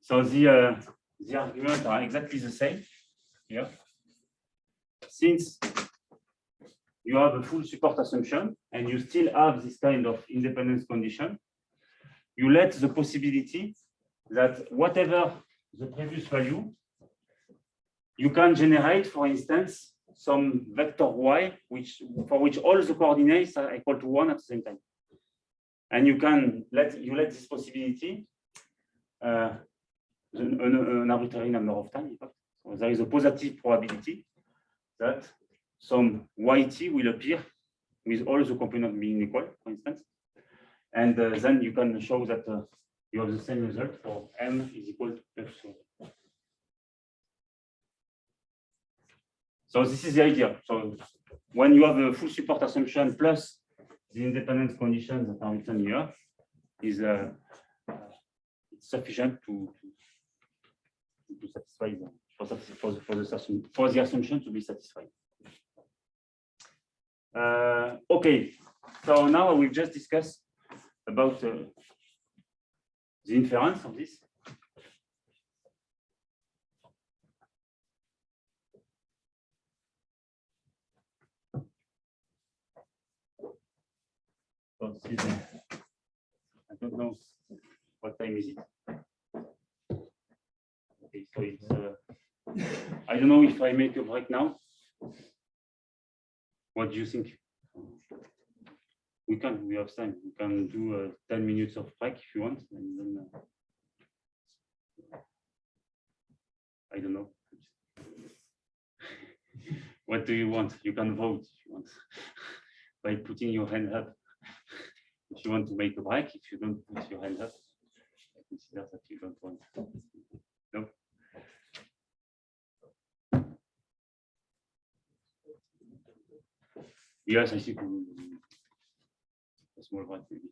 so the arguments are exactly the same here. Since you have a full support assumption and you still have this kind of independence condition, you let the possibility that whatever the previous value, you can generate, for instance, some vector y, for which all the coordinates are equal to 1 at the same time. And you can let this possibility an arbitrary number of times. So there is a positive probability that some yt will appear with all the components being equal, for instance. And then you can show that you have the same result for m is equal to f. So this is the idea. So when you have a full support assumption plus the independence conditions that are written here, is it's sufficient to satisfy for the assumption to be satisfied. Okay, so now I will just discuss about the inference of this. So this is, I don't know what time is it. Okay, so it's I don't know if I make a break now. What do you think? We have time. We can do 10 minutes of break if you want, and then I don't know. What do you want? You can vote if you want by putting your hand up. If you want to make a break, if you don't put your hand up, I consider that you don't want. No. Yes, I think a small break maybe.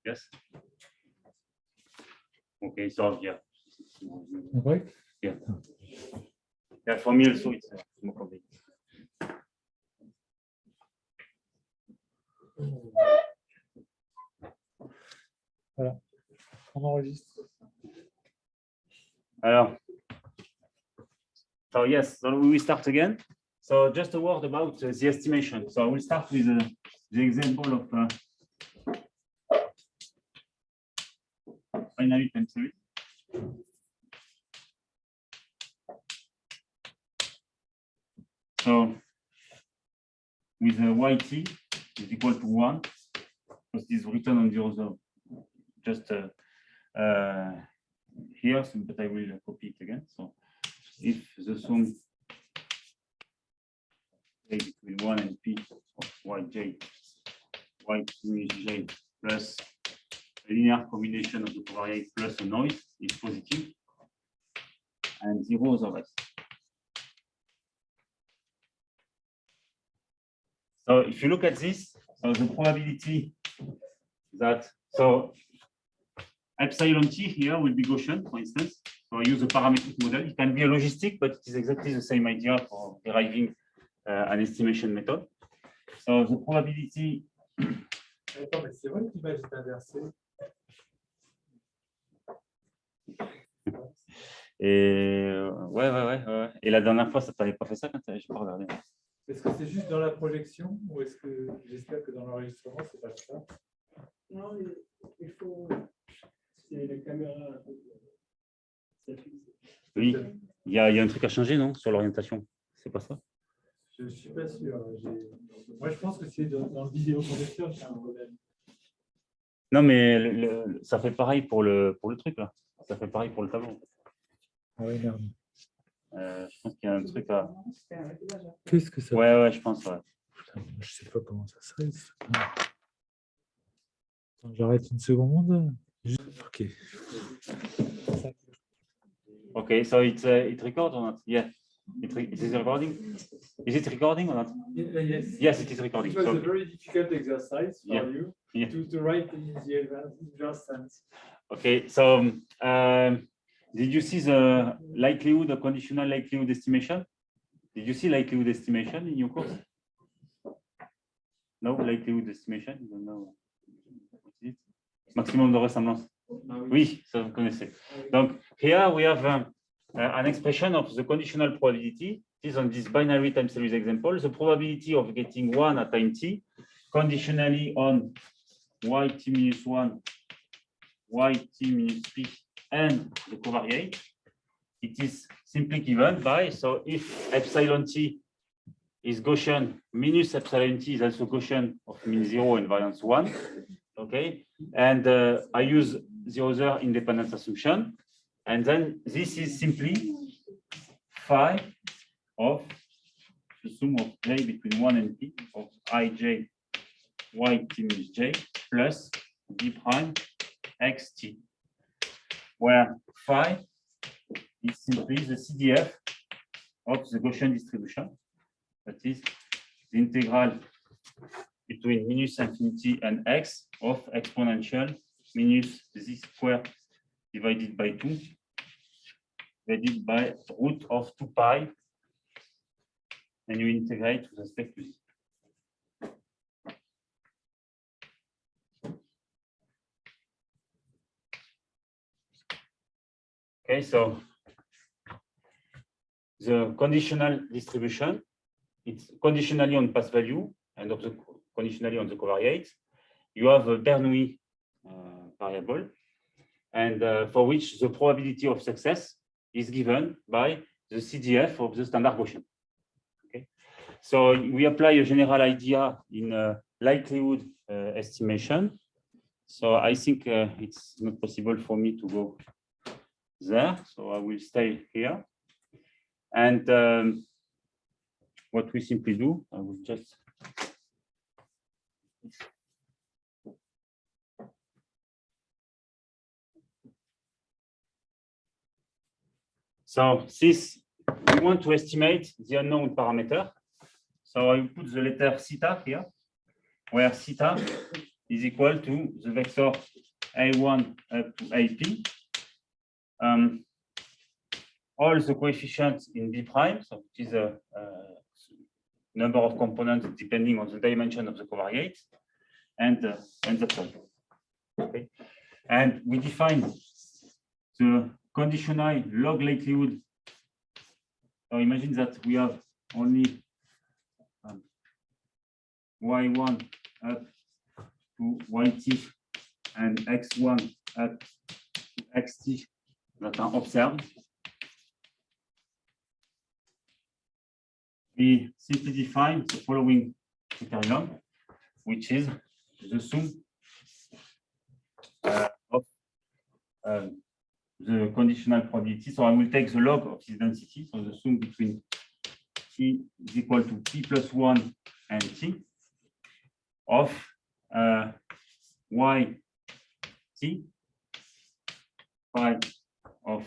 Yes. Okay, so yeah. Right? Yeah. Yeah, for me also it's more convenient. Voilà. On enregistre. Alors, so yes, so we will start again. So just a word about the estimation. So I will start with the example of finite time series. So with yt is equal to 1, because this is written on the other, just here, so, but I will copy it again. So if the sum between 1 and p of yj, y2 is j plus a linear combination of the covariate plus a noise is positive, and 0 otherwise. So if you look at this, so the probability that, so epsilon t here will be Gaussian, for instance. So I use a parametric model. It can be a logistic, but it is exactly the same idea for deriving an estimation method. So the probability. Attends, mais c'est vrai que l'image est inversée. Et ouais. Et la dernière fois, ça t'avait pas fait ça quand j'ai pas regardé. Est-ce que c'est juste dans la projection ou est-ce que j'espère que dans l'enregistrement, c'est pas ça? Non, il faut. C'est la caméra. Oui, il y a un truc à changer, non? Sur l'orientation. C'est pas ça? Je ne suis pas sûr. Moi, je pense que c'est dans le vidéoconverteur qu'il y a un problème. Non, mais ça fait pareil pour le truc là. Ça fait pareil pour le tableau. Ah ouais, merde. Je pense qu'il y a un truc à. Qu'est-ce que ça Ouais, je pense, ouais. Putain, je sais pas comment ça serait. Attends, j'arrête une seconde. Ok. Okay, so it records or not? Yeah. It is recording? Is it recording or not? Yes. Yes, it is recording. It was So, a very difficult exercise for Yeah. you Yeah. to write in the inverse sense. okay, so did you see the likelihood, the conditional likelihood estimation? Did you see likelihood estimation in your course? No, likelihood estimation? You don't know. What is it? Maximum de ressemblance. Oui, ça vous connaissez. Donc, here we have an expression of the conditional probability. It is on this binary time series example. The probability of getting 1 at time t, conditionally on yt minus 1, yt minus p, and the covariate. It is simply given by, so if epsilon t is Gaussian, minus epsilon t is also Gaussian of mean 0 and variance 1. Okay, and I use the other independence assumption, and then this is simply phi of the sum of j between 1 and p of ij yt minus j plus b prime xt, where phi is simply the CDF of the Gaussian distribution, that is the integral between minus infinity and x of exponential minus z squared divided by 2 divided by root of 2 pi, and you integrate with respect to z. Okay, so the conditional distribution, it's conditionally on pass value and of the conditionally on the covariate. You have a Bernoulli variable, and for which the probability of success is given by the CDF of the standard Gaussian. Okay, so we apply a general idea in likelihood estimation. So I think it's not possible for me to go there, so I will stay here. And what we simply do, I will just so this, we want to estimate the unknown parameter. So I put the letter theta here, where theta is equal to the vector A1 up to AP. All the coefficients in B prime, so it is a number of components depending on the dimension of the covariate, and the sum. Okay, and we define the conditional log likelihood. So imagine that we have only y1 up to yt and x1 up to xt that are observed. We simply define the following criterion, which is the sum of the conditional probability. So I will take the log of this density, so the sum between t is equal to p plus 1 and t of y t phi of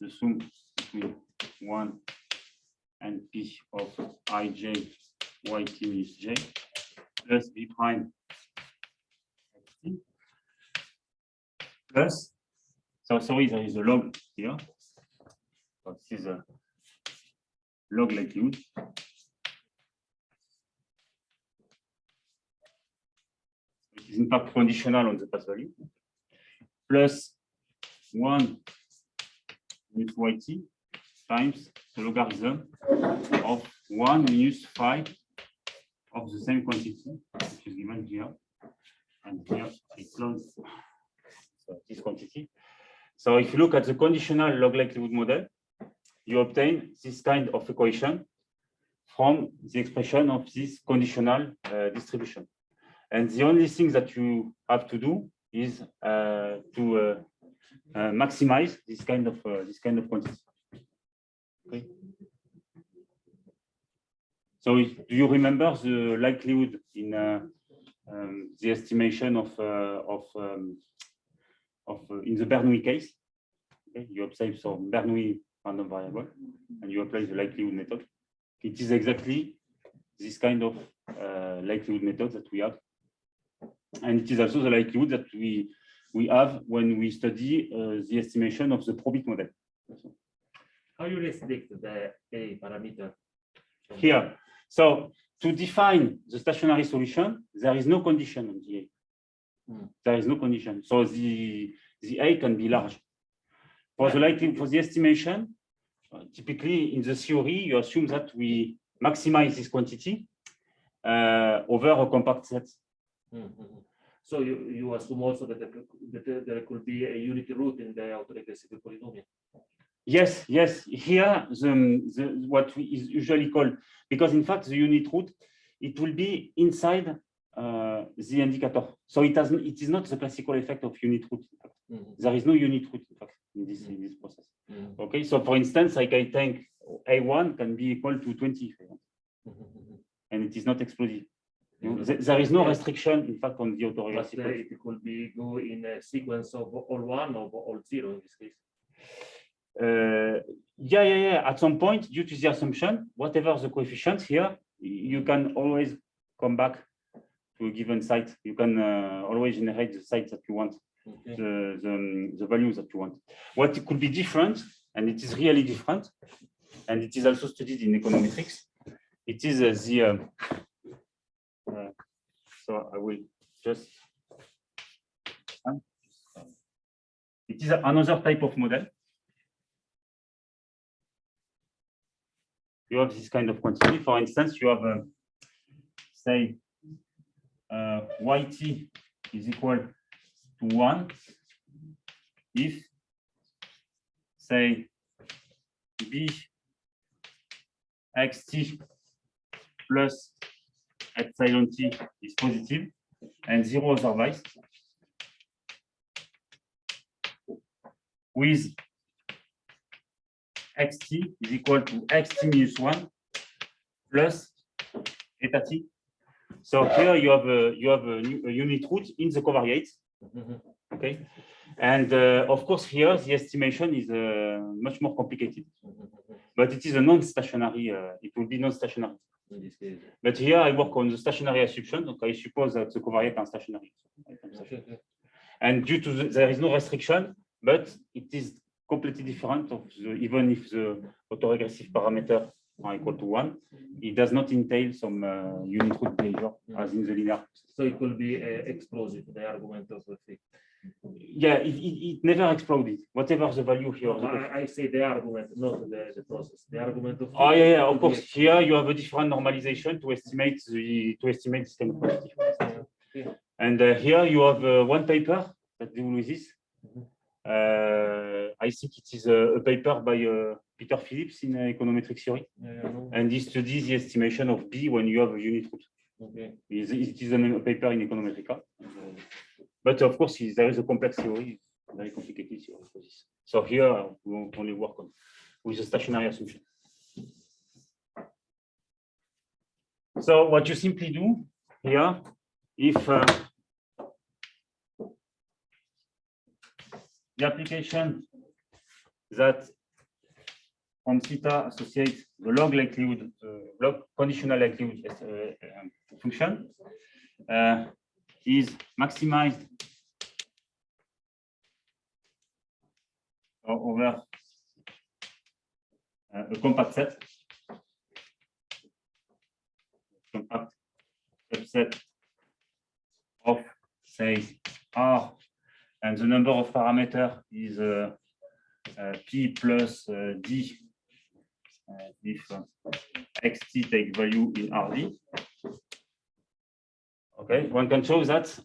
the sum between 1 and p of ij yt minus j plus b prime xt plus, so sorry, there is a log here. So this is a log likelihood. It is in fact conditional on the path value, plus 1 minus yt times the logarithm of 1 minus phi of the same quantity, which is given here, and here it's closed. So this quantity. So if you look at the conditional log likelihood model, you obtain this kind of equation from the expression of this conditional distribution. And the only thing that you have to do is to maximize this kind of quantity. Okay. So do you remember the likelihood in the estimation of in the Bernoulli case? Okay. You observe some Bernoulli random variable and you apply the likelihood method. It is exactly this kind of likelihood method that we have. And it is also the likelihood that we have when we study the estimation of the probit model. How you restrict the A parameter? Here, so to define the stationary solution, there is no condition on the A. There is no condition. So the A can be large. For the likelihood, for the estimation, typically in the theory, you assume that we maximize this quantity over a compact set. So you assume also that there could be a unity root in the autoregressive polynomial. Yes, yes. Here, what is usually called, because in fact the unit root, it will be inside the indicator. So it is not the classical effect of unit root. There is no unit root in fact in this process. Okay, so for instance, I can think A1 can be equal to 20, and it is not explosive. There is no restriction, in fact, on the autoregressive. But it could be go in a sequence of all 1 or all 0 in this case. Yeah. At some point, due to the assumption, whatever the coefficients here, you can always come back to a given site. You can always generate the sites that you want, the values that you want. What it could be different, and it is really different, and it is also studied in econometrics. It is so I will just. It is another type of model. You have this kind of quantity. For instance, you have, say, yt is equal to 1 if, say, b xt plus epsilon t is positive and 0 otherwise, with xt is equal to xt minus 1 plus eta t. So here you have a unit root in the covariate. Okay, and of course here the estimation is much more complicated, but it is a non-stationary. It will be non-stationary. But here I work on the stationary assumption. Okay, I suppose that the covariate are stationary. And due to there is no restriction, but it is completely different of even if the autoregressive parameters are equal to 1, it does not entail some unit root behavior as in the linear. So it will be explosive, the argument of the thing. Yeah, it never exploded. Whatever the value here. I say the argument, not the process. The argument of. Oh yeah, of course. Here you have a different normalization to estimate this kind of quantity. And here you have one paper that deals with this. I think it is a paper by Peter Phillips in econometric theory, and he studies the estimation of B when you have a unit root. It is a paper in econometrica, but of course there is a complex theory, very complicated theory for this. So here we will only work on with the stationary assumption. So what you simply do here, if the application that from theta associates the log likelihood, log conditional likelihood function is maximized over a compact set, compact subset of, say, R, and the number of parameters is P plus D if xt takes value in RD. Okay, one can show that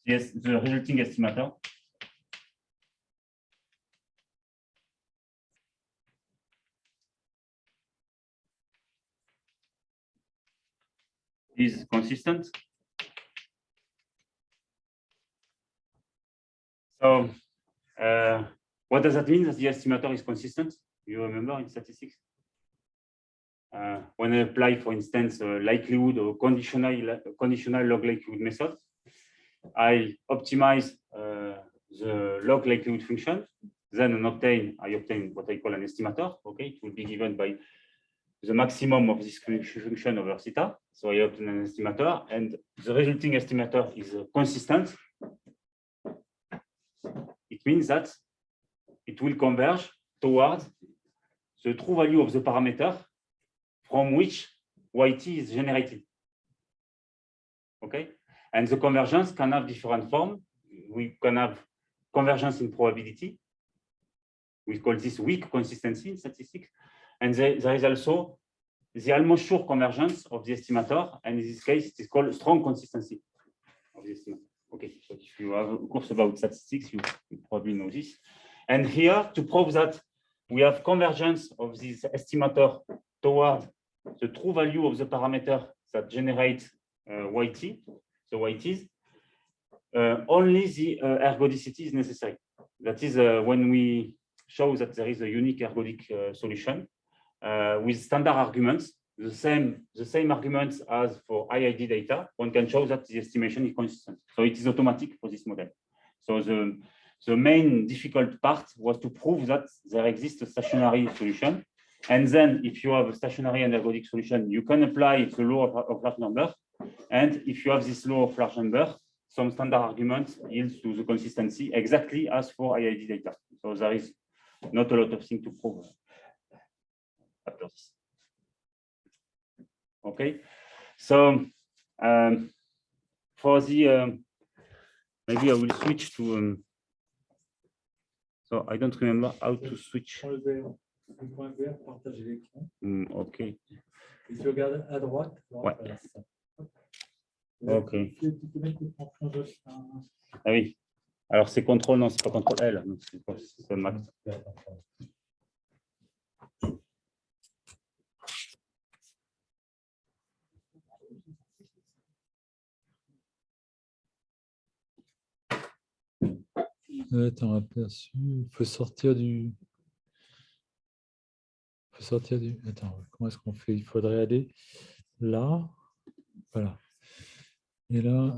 yes, the resulting estimator is consistent. So what does that mean that the estimator is consistent? You remember in statistics? When I apply, for instance, likelihood or conditional log likelihood method, I optimize the log likelihood function, then I obtain what I call an estimator. Okay, it will be given by the maximum of this function over theta. So I obtain an estimator, and the resulting estimator is consistent. It means that it will converge towards the true value of the parameter from which yt is generated. Okay, and the convergence can have different forms. We can have convergence in probability. We call this weak consistency in statistics. And there is also the almost sure convergence of the estimator, and in this case, it is called strong consistency of the estimator. Okay, so if you have a course about statistics, you probably know this. And here, to prove that we have convergence of this estimator toward the true value of the parameter that generates yt, so yt's, only the ergodicity is necessary. That is when we show that there is a unique ergodic solution with standard arguments, the same arguments as for IID data, one can show that the estimation is consistent. So it is automatic for this model. So the main difficult part was to prove that there exists a stationary solution. And then if you have a stationary and ergodic solution, you can apply the law of large number. And if you have this law of large number, some standard argument yields to the consistency exactly as for IID data. So there is not a lot of things to prove after this. Okay, so for the maybe I will switch to so I don't remember how to switch. Okay. Si tu regardes à droite, ouais. Ok. Ah oui. Alors c'est contrôle, non, c'est pas contrôle L, c'est max. Attends, aperçu. Il faut sortir du. Attends, comment est-ce qu'on fait? Il faudrait aller là. Voilà. Et là.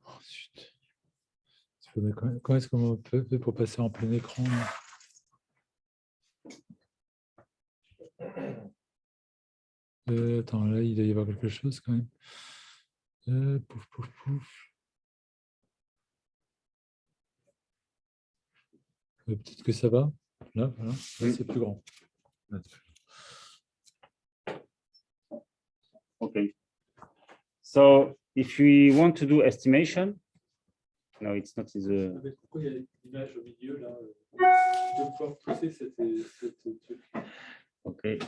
Ensuite. Comment est-ce qu'on peut faire pour passer en plein écran là? Attends, là, il doit y avoir quelque chose quand même. Pouf, pouf, pouf. Peut-être que ça va. Là, voilà. Là, c'est plus grand. Okay. So if we want to do estimation, no, it's not the. Pourquoi il y a l'image au milieu là? De pouvoir pousser cette truc. Okay.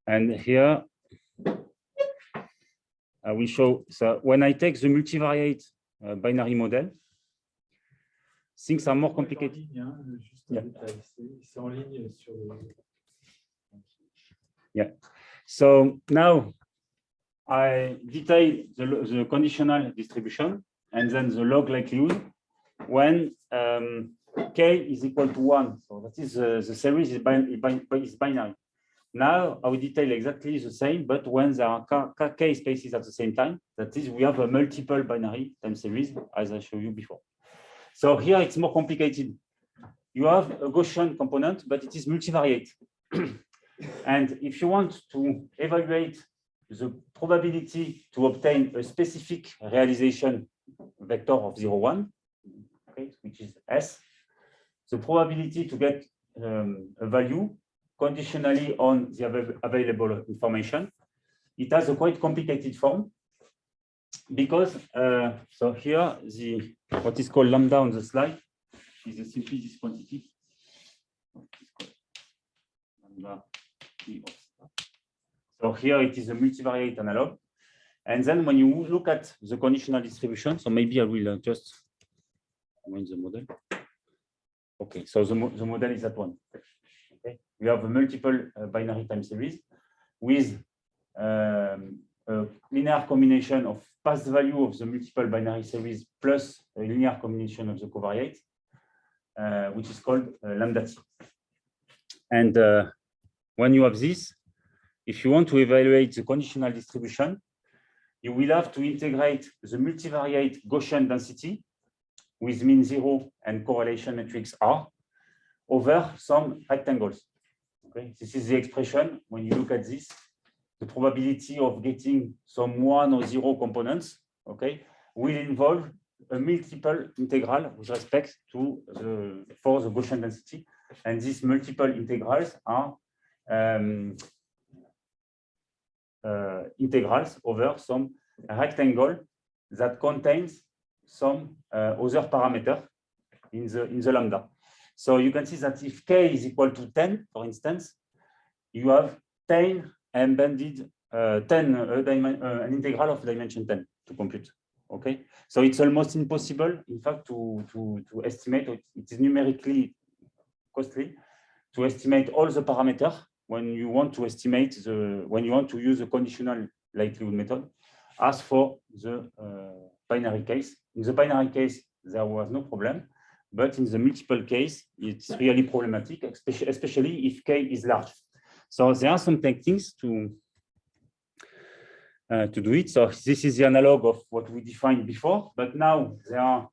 And here I will show. So when I take the multivariate binary model, things are more complicated. Yeah. So now I detail the conditional distribution and then the log likelihood when k is equal to 1. So that is the series is binary. Now I will detail exactly the same, but when there are k spaces at the same time, that is, we have a multiple binary time series, as I showed you before. So here it's more complicated. You have a Gaussian component, but it is multivariate. And if you want to evaluate the probability to obtain a specific realization vector of 0, 1, okay, which is S, the probability to get a value conditionally on the available information, it has a quite complicated form because so here the what is called lambda on the slide is simply this quantity. So here it is a multivariate analog, and then when you look at the conditional distribution, so maybe I will just in the model. Okay, so the model is that one. Okay, we have a multiple binary time series with a linear combination of past value of the multiple binary series plus a linear combination of the covariate, which is called lambda t. And when you have this, if you want to evaluate the conditional distribution, you will have to integrate the multivariate Gaussian density with mean 0 and correlation matrix R over some rectangles. Okay, this is the expression. When you look at this, the probability of getting some 1 or 0 components, okay, will involve a multiple integral with respect to the Gaussian density, and these multiple integrals are integrals over some rectangle that contains some other parameter in the lambda. So you can see that if k is equal to 10, for instance, you have 10 embedded an integral of dimension 10 to compute. Okay, so it's almost impossible, in fact, to estimate. It is numerically costly to estimate all the parameters when you want to estimate when you want to use the conditional likelihood method. As for the binary case, in the binary case there was no problem, but in the multiple case it's really problematic, especially if k is large. So there are some techniques to do it. So this is the analog of what we defined before, but now there are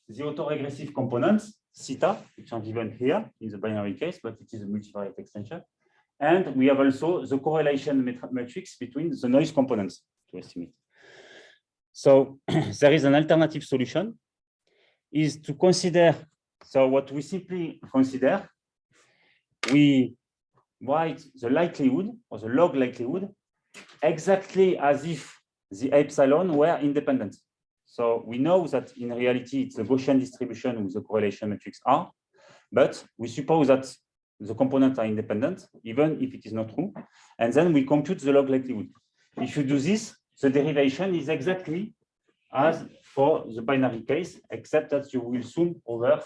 the autoregressive components theta, which are given here in the binary case, but it is a multivariate extension. And we have also the correlation matrix between the noise components to estimate. So there is an alternative solution, is to consider, so what we simply consider, we write the likelihood or the log likelihood exactly as if the epsilon were independent. So we know that in reality it's a Gaussian distribution with the correlation matrix R, but we suppose that the components are independent, even if it is not true, and then we compute the log likelihood. If you do this, the derivation is exactly as for the binary case, except that you will sum over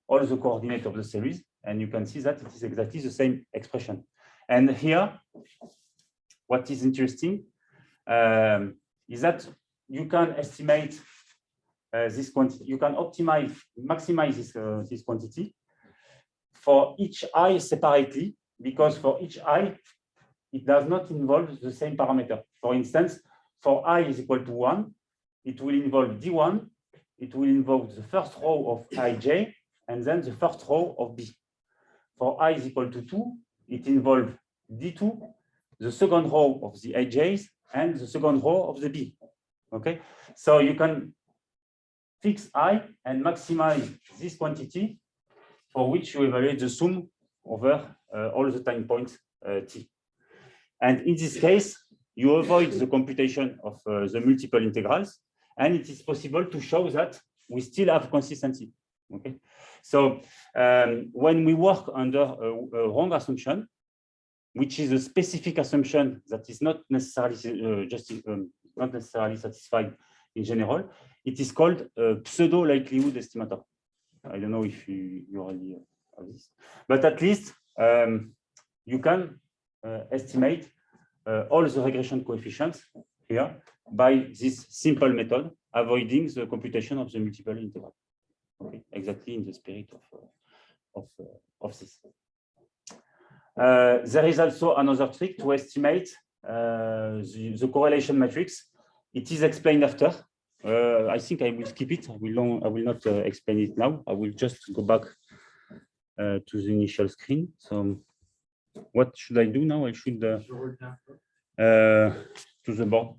all the coordinates of the series, and you can see that it is exactly the same expression. And here, what is interesting is that you can estimate this quantity, you can maximize this quantity for each I separately, because for each I, it does not involve the same parameter. For instance, for I is equal to 1, it will involve D1, it will involve the first row of ij, and then the first row of B. For I is equal to 2, it involves D2, the second row of the ij's, and the second row of the B. Okay, so you can fix I and maximize this quantity for which you evaluate the sum over all the time points t. And in this case, you avoid the computation of the multiple integrals, and it is possible to show that we still have consistency. Okay, so when we work under a wrong assumption, which is a specific assumption that is not necessarily not necessarily satisfied in general, it is called pseudo likelihood estimator. I don't know if you already have this, but at least you can estimate all the regression coefficients here by this simple method, avoiding the computation of the multiple integral. Okay, exactly in the spirit of this. There is also another trick to estimate the correlation matrix. It is explained after. I think I will skip it. I will not explain it now. I will just go back to the initial screen. So what should I do now? I should to the board.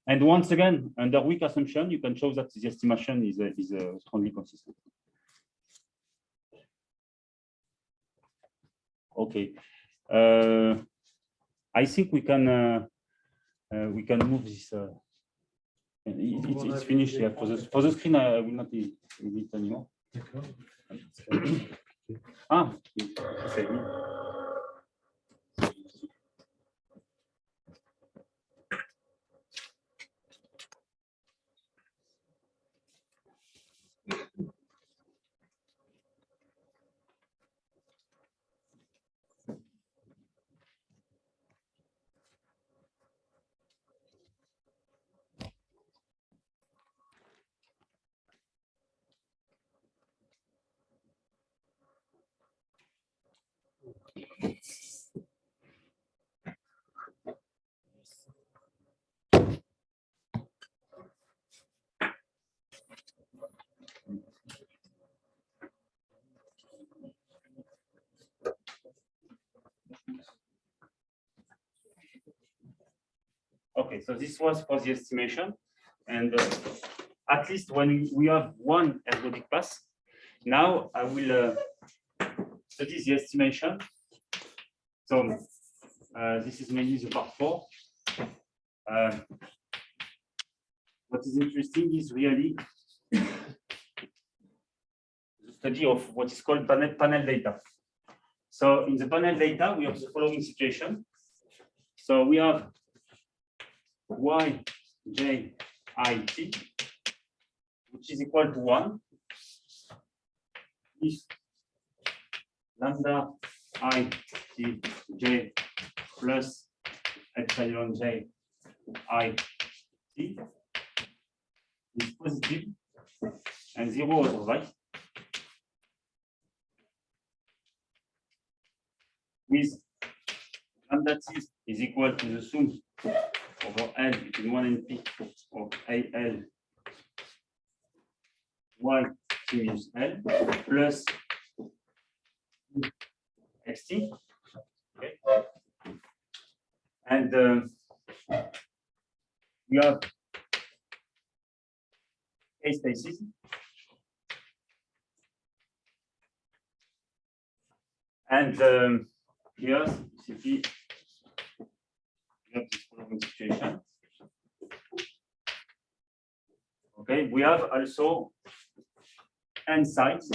And once again, under weak assumption, you can show that the estimation is strongly consistent. Okay, I think we can move this. It's finished. Yeah, for the screen, I will not edit anymore. Ah, okay. Okay, so this was for the estimation, and at least when we have one ergodic path, now I will study the estimation. So this is mainly the part 4. What is interesting is really the study of what is called panel data. So in the panel data, we have the following situation. So we have y, j, I, t, which is equal to 1 if lambda I, t, j plus epsilon j, I, t is positive and 0 otherwise, with lambda t is equal to the sum over L between 1 and P of AL y t minus L plus xt. Okay. And we have k spaces. And here, simply, we have this following situation. Okay, we have also n sites.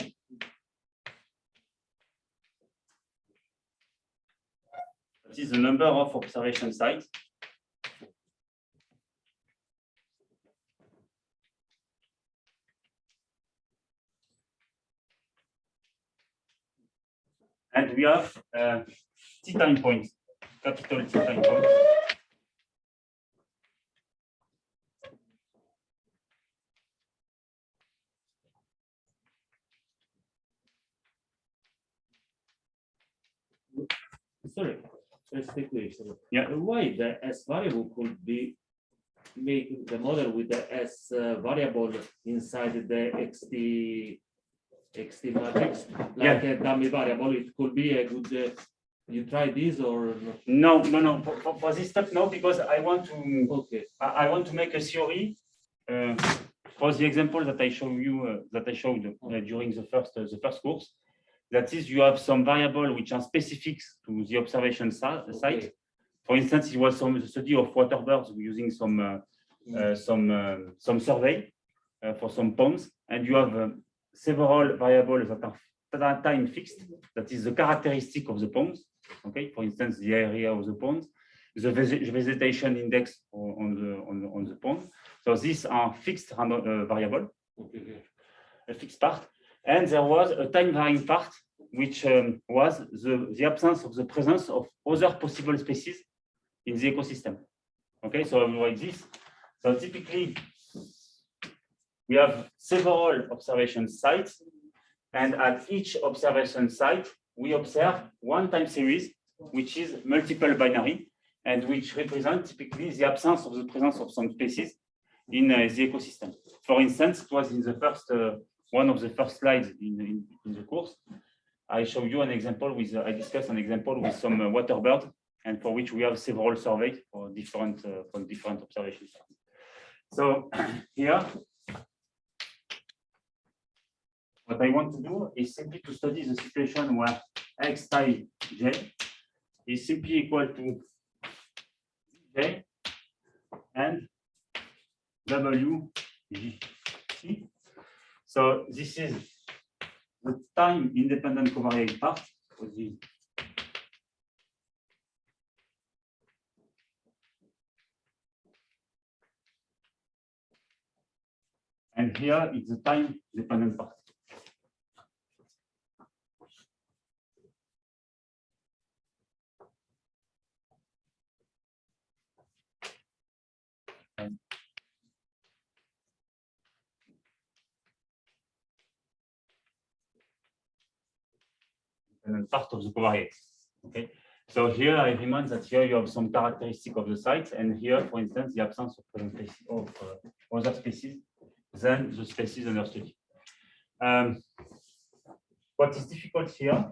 That is the number of observation sites. And we have t time points, capital T time points. Sorry, let's take this. Yeah. Why the S variable could be make the model with the S variable inside the xt matrix, like a dummy variable? It could be a good. You try this or no? No. For this step, no, because I want to. Okay. I want to make a theory for the example that I showed you during the first course. That is, you have some variable which are specific to the observation site. Okay. For instance, it was some study of water birds using some survey for some ponds, and you have several variables that are time fixed. That is the characteristic of the ponds. Okay, for instance, the area of the pond, the vegetation index on the pond. So these are fixed variable, Okay. a fixed part. And there was a time varying part, which was the absence of the presence of other possible species in the ecosystem. Okay, so I will write this. So typically, we have several observation sites, and at each observation site, we observe one time series, which is multiple binary, and which represent typically the absence of the presence of some species in the ecosystem. For instance, it was in the first one of the first slides in the course. I show you an example with I discussed an example with some water bird, and for which we have several surveys for different observations. So here, what I want to do is simply to study the situation where x I j is simply equal to j and w g t. So this is the time independent covariate part of the and here it's the time dependent part. And part of the covariate. Okay, so here I remind that here you have some characteristic of the site, and here, for instance, the absence of other species than the species under study. What is difficult here?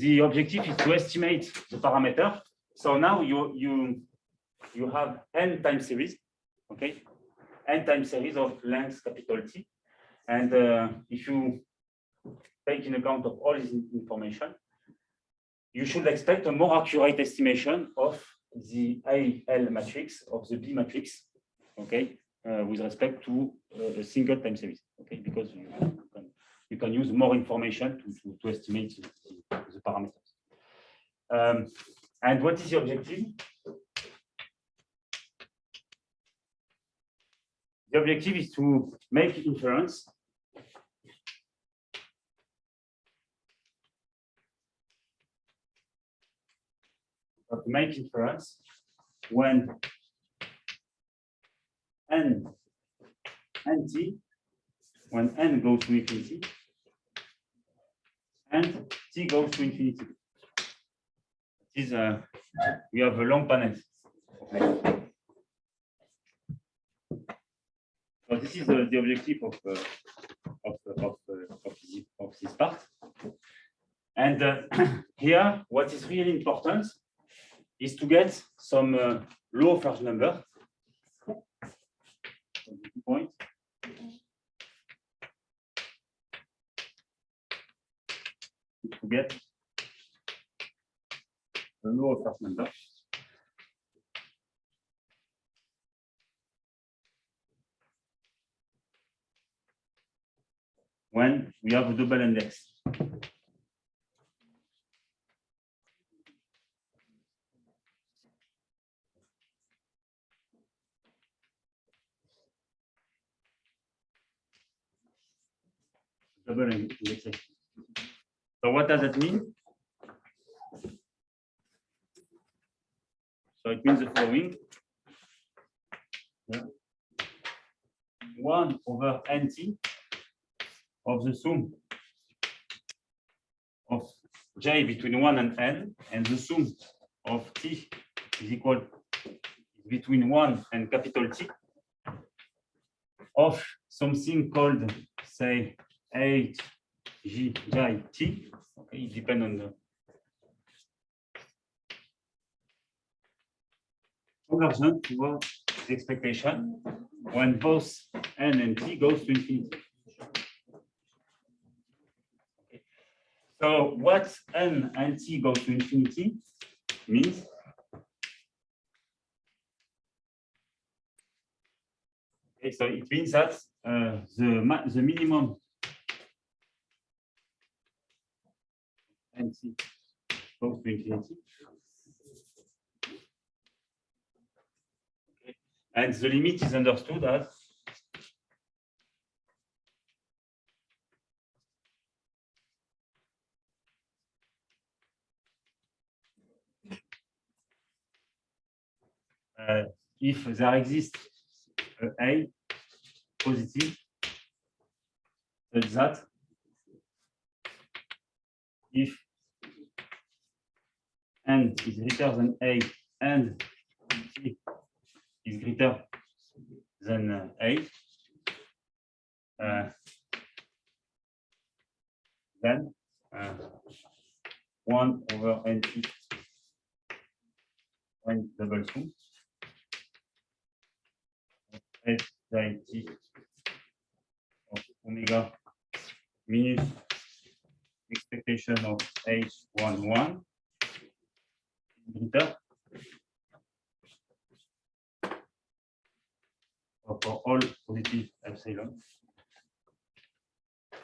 the objective is to estimate the parameter. So now you have n time series, okay? N time series of length capital T. And if you take in account of all this information, you should expect a more accurate estimation of the AL matrix, of the B matrix, okay, with respect to a single time series, okay, because you can use more information to estimate the parameters. And what is the objective? The objective is to make inference when n and t, when n goes to infinity and t goes to infinity. This is we have a long panel. So this is the objective of this part. And here, what is really important is to get some law of large number. Point. To get the law of large number. When we have a double index. Double indexation. So what does that mean? So it means the following. 1 over nt of the sum of j between 1 and n, and the sum of t is equal between 1 and capital T of something called, say, h, j, t. Okay, it depends on the conversion to the expectation when both n and t goes to infinity. Okay. So what n and t goes to infinity means okay, so it means that the minimum n t goes to infinity. Okay. And the limit is understood as if there exists a positive such that if n is greater than a and t is greater than a, then 1 over nt when double sum f t of omega minus expectation of h11 greater for all positive epsilon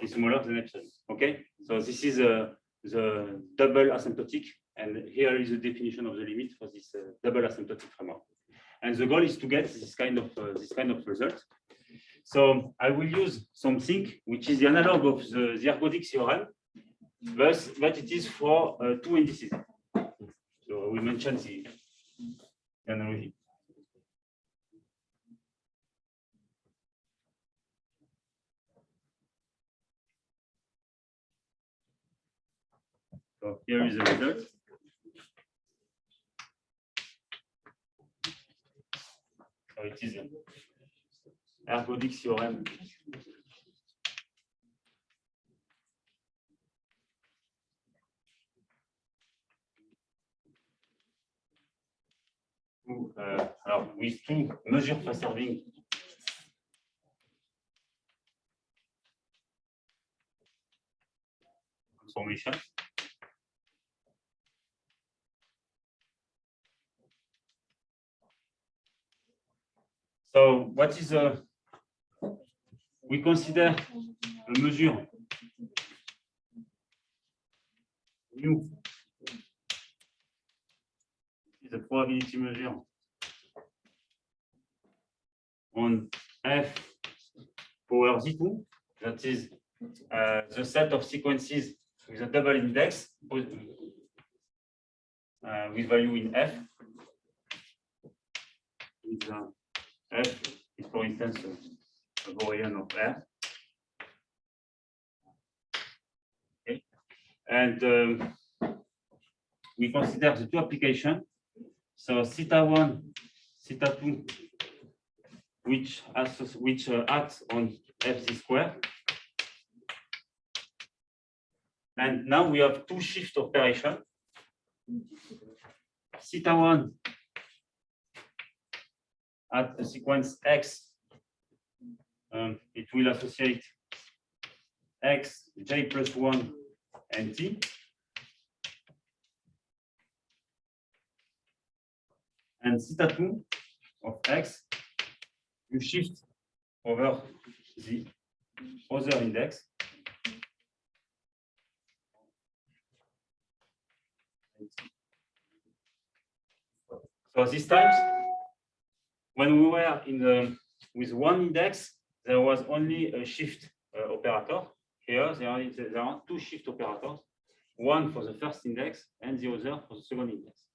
is smaller than epsilon. Okay, so this is the double asymptotic, and here is the definition of the limit for this double asymptotic framework. And the goal is to get this kind of result. So I will use something which is the analog of the ergodic theorem, but it is for two indices. So we mentioned the analogy. So here is the result. So it is an ergodic theorem. with two measure preserving transformations. So what is we consider a measure mu is a probability measure on f power z2, that is the set of sequences with a double index with value in f. With, f is, for instance, a Gaussian of R. Okay. And we consider the two applications. So theta 1, theta 2, which acts on fz square. And now we have two shift operations. Theta 1 at the sequence x, it will associate x, j plus 1, and t. And theta 2 of x, you shift over the other index. So this time, when we were in the with one index, there was only a shift operator. Here there are two shift operators, one for the first index and the other for the second index.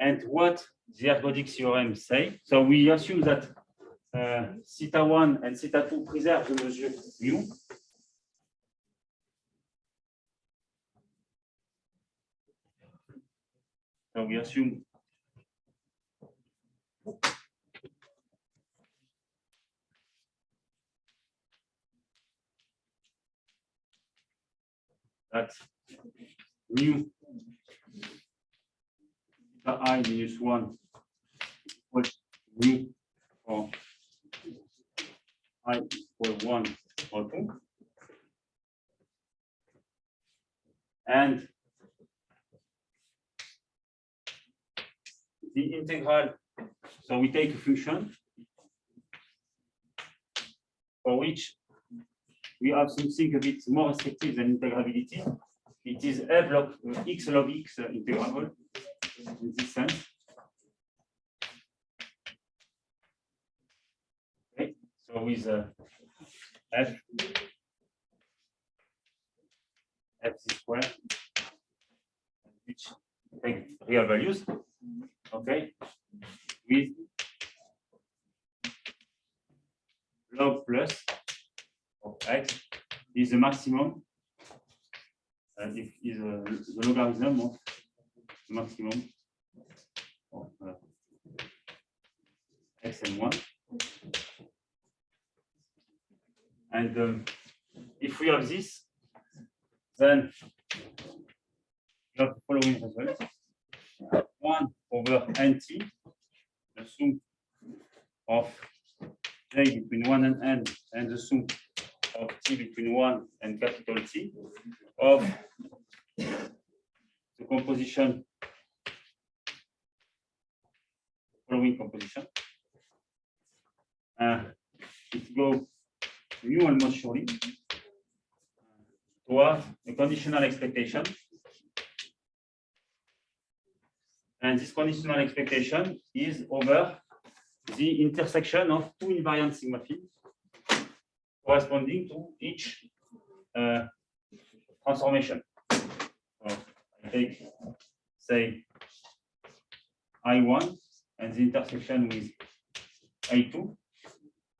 And what the ergodic theorem say? So we assume that theta 1 and theta 2 preserve the measure mu. So we assume that mu theta I minus 1 equals mu for I equal 1 or 2. And the integral, so we take a function for which we have something a bit more restrictive than integrability. It is f log x log x integrable in this sense. Okay, so with f z square, which take real values. Okay, with log plus of x is the maximum, if is the logarithm of the maximum of x and 1. And if we have this, then we have the following result: 1 over nt, the sum of j between 1 and n, and the sum of t between 1 and capital T of the composition, following composition. It goes mu almost surely towards a conditional expectation. And this conditional expectation is over the intersection of two invariant sigma fields corresponding to each transformation. So I take, say, I1 and the intersection with I2,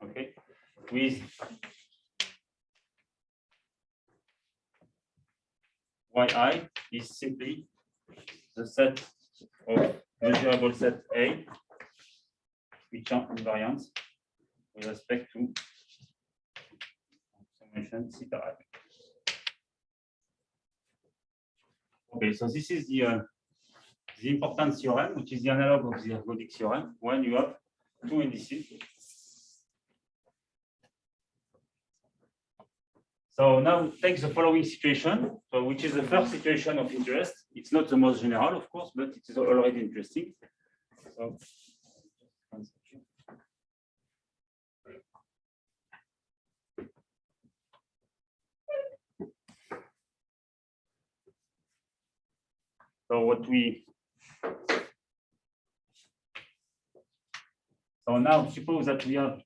okay, with yi is simply the set of measurable set A, which are invariant with respect to summation theta I. Okay, so this is the the importance theorem, which is the analog of the ergodic theorem, when you have two indices. So now take the following situation, so which is the first situation of interest. It's not the most general, of course, but it is already interesting. So now suppose that we have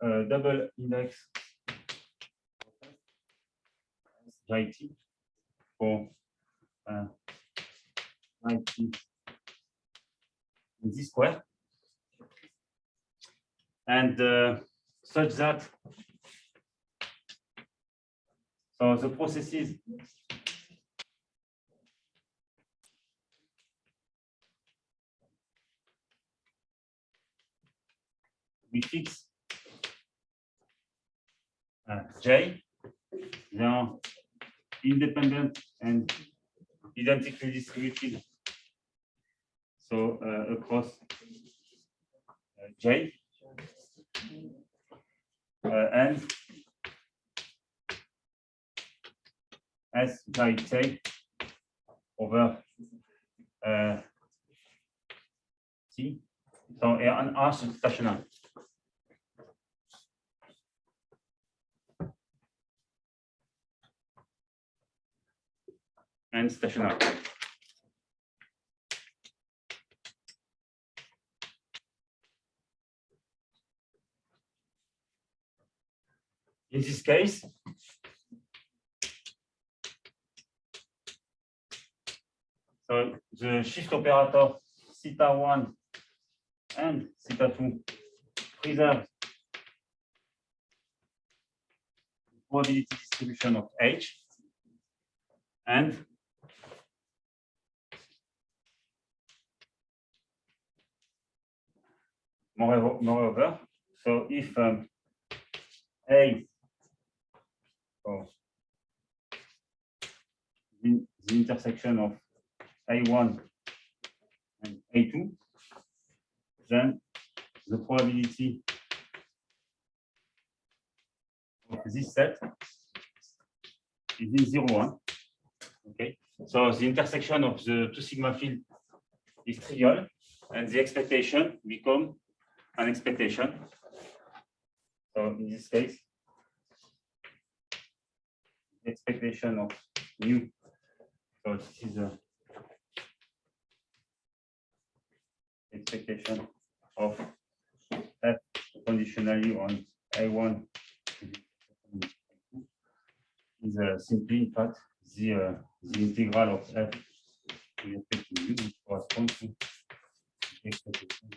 a double index IT for IT in this square, and such that so the processes we fix J, they are independent and identically distributed. So across J and S by T over C. So an R stationary. And stationary. In this case, so the shift operator theta 1 and theta 2 preserve the probability distribution of H, and moreover, so if A, so the intersection of A1 and A2, then the probability of this set is in 0, 1. Okay, so the intersection of the two sigma field is trivial, and the expectation become an expectation. So in this case, the expectation of mu, so this is a expectation of F conditionally on A1 is simply, in fact, the integral of F with respect to mu, which corresponds to the expectation.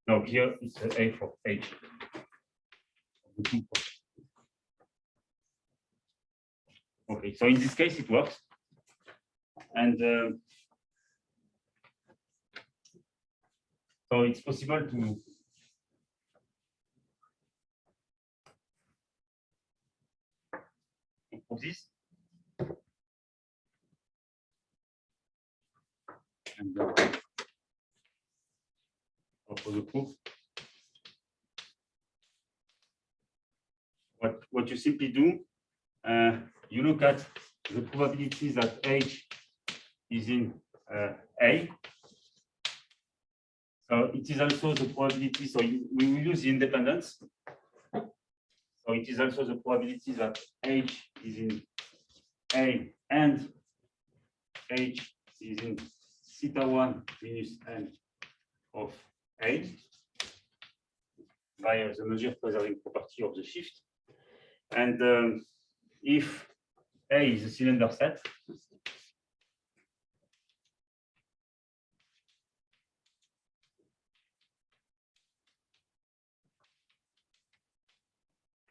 Now here it's A for H. Okay, so in this case it works, and so it's possible to prove this. And for the proof, what you simply do, you look at the probability that H is in A. So it is also the probability, so we will use the independence. So it is also the probability that H is in A and H is in theta 1 minus n of A by the measure preserving property of the shift. And if A is a cylinder set,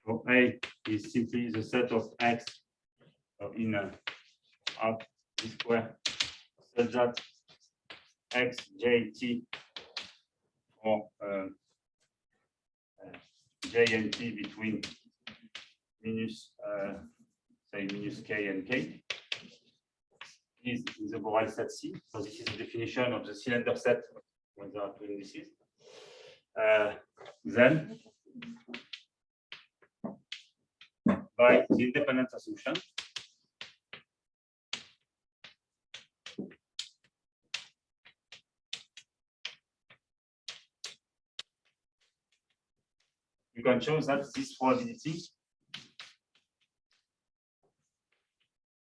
so A is simply the set of X in R T square, such that X, J, T, or J and T between minus, say, minus K and K is in the Borel set C. So this is the definition of the cylinder set when there are two indices. Then, by the independence assumption, you can show that this probability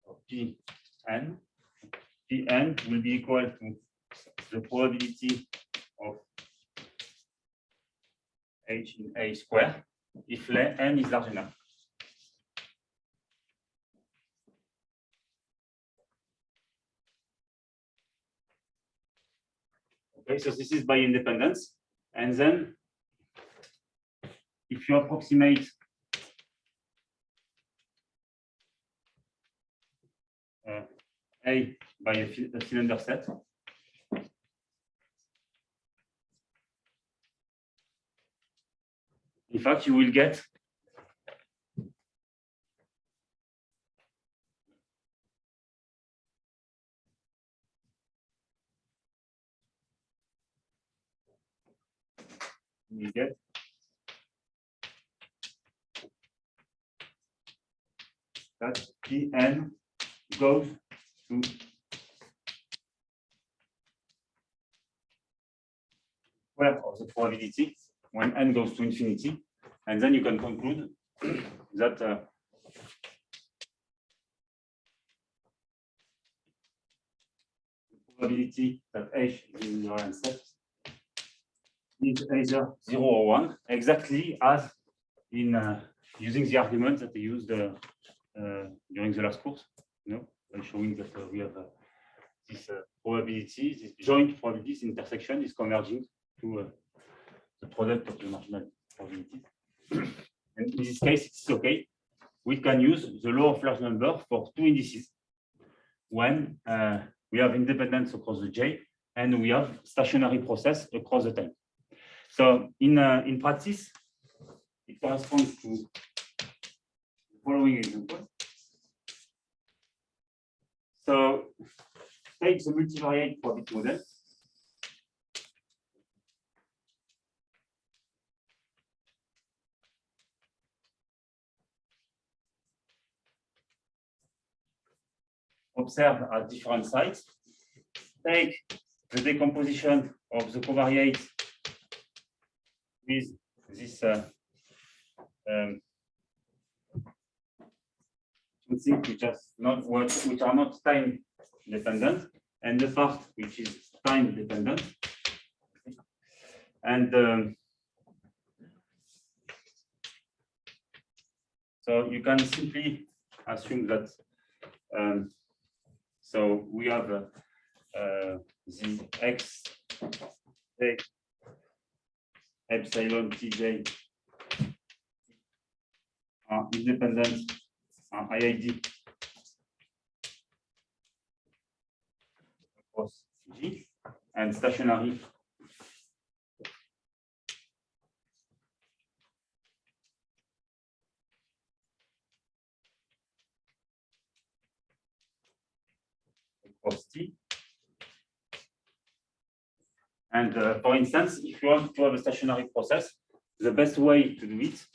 of Pn will be equal to the probability of H in A square if n is large enough. Okay, so this is by independence. And then if you approximate A by a cylinder set, in fact, you will get that Pn goes to square of the probability when n goes to infinity, and then you can conclude that the probability that H is in the Invariant set is either 0 or 1, exactly as in using the argument that they used during the last course, by showing that we have this probability, this joint probability, this intersection is converging to the product of the marginal probability. And in this case, it's okay. We can use the law of large number for two indices when we have independence across the J and we have stationary process across the time. So in practice, it corresponds to the following example. So take the multivariate probability model. Observe at different sites. Take the decomposition of the covariate with this things which are not time dependent, and the part which is time dependent. And so you can simply assume that so we have the x epsilon tj are independent IID across G and stationary across T. And for instance, if you want to have a stationary process, the best way to do it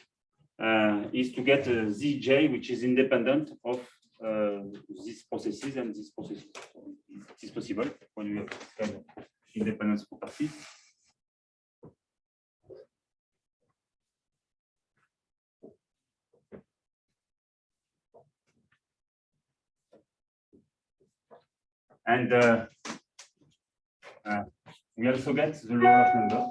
is to get a Zj which is independent of these processes and these processes. It is possible when you have this kind of independence property. And we also get the law of number.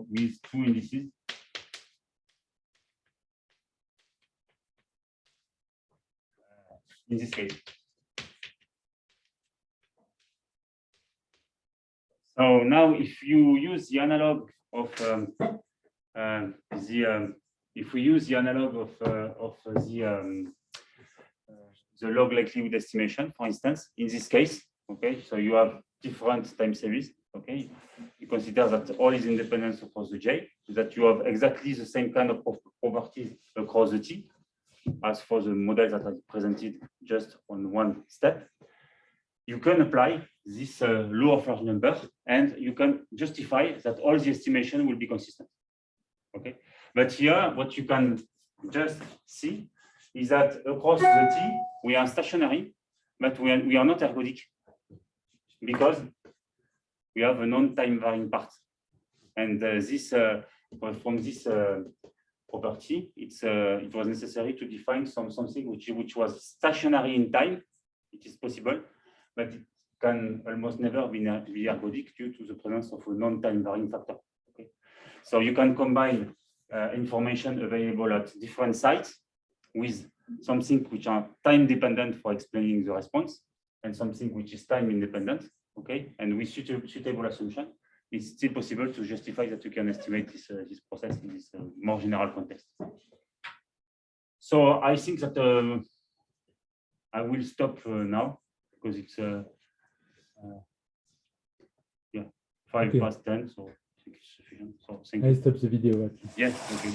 With two indices. In this case. So now if you use the analog of if we use the analog of the log likelihood estimation, for instance, in this case, okay, so you have different time series, okay, you consider that all is independent across the J, so that you have exactly the same kind of properties across the T, as for the model that I presented just on one step. You can apply this law of large number, and you can justify that all the estimation will be consistent. Okay, but here what you can just see is that across the T we are stationary, but we are not ergodic because we have a non-time varying part, and this from this property, it was necessary to define something which was stationary in time. It is possible, but it can almost never be ergodic due to the presence of a non-time varying factor. Okay? So you can combine information available at different sites with something which are time dependent for explaining the response and something which is time independent. Okay, and with suitable assumption, it's still possible to justify that you can estimate this process in this more general context. So I think that I will stop now because it's 5 past 10, so I think it's sufficient. So thank you. I stop the video. Yes, okay.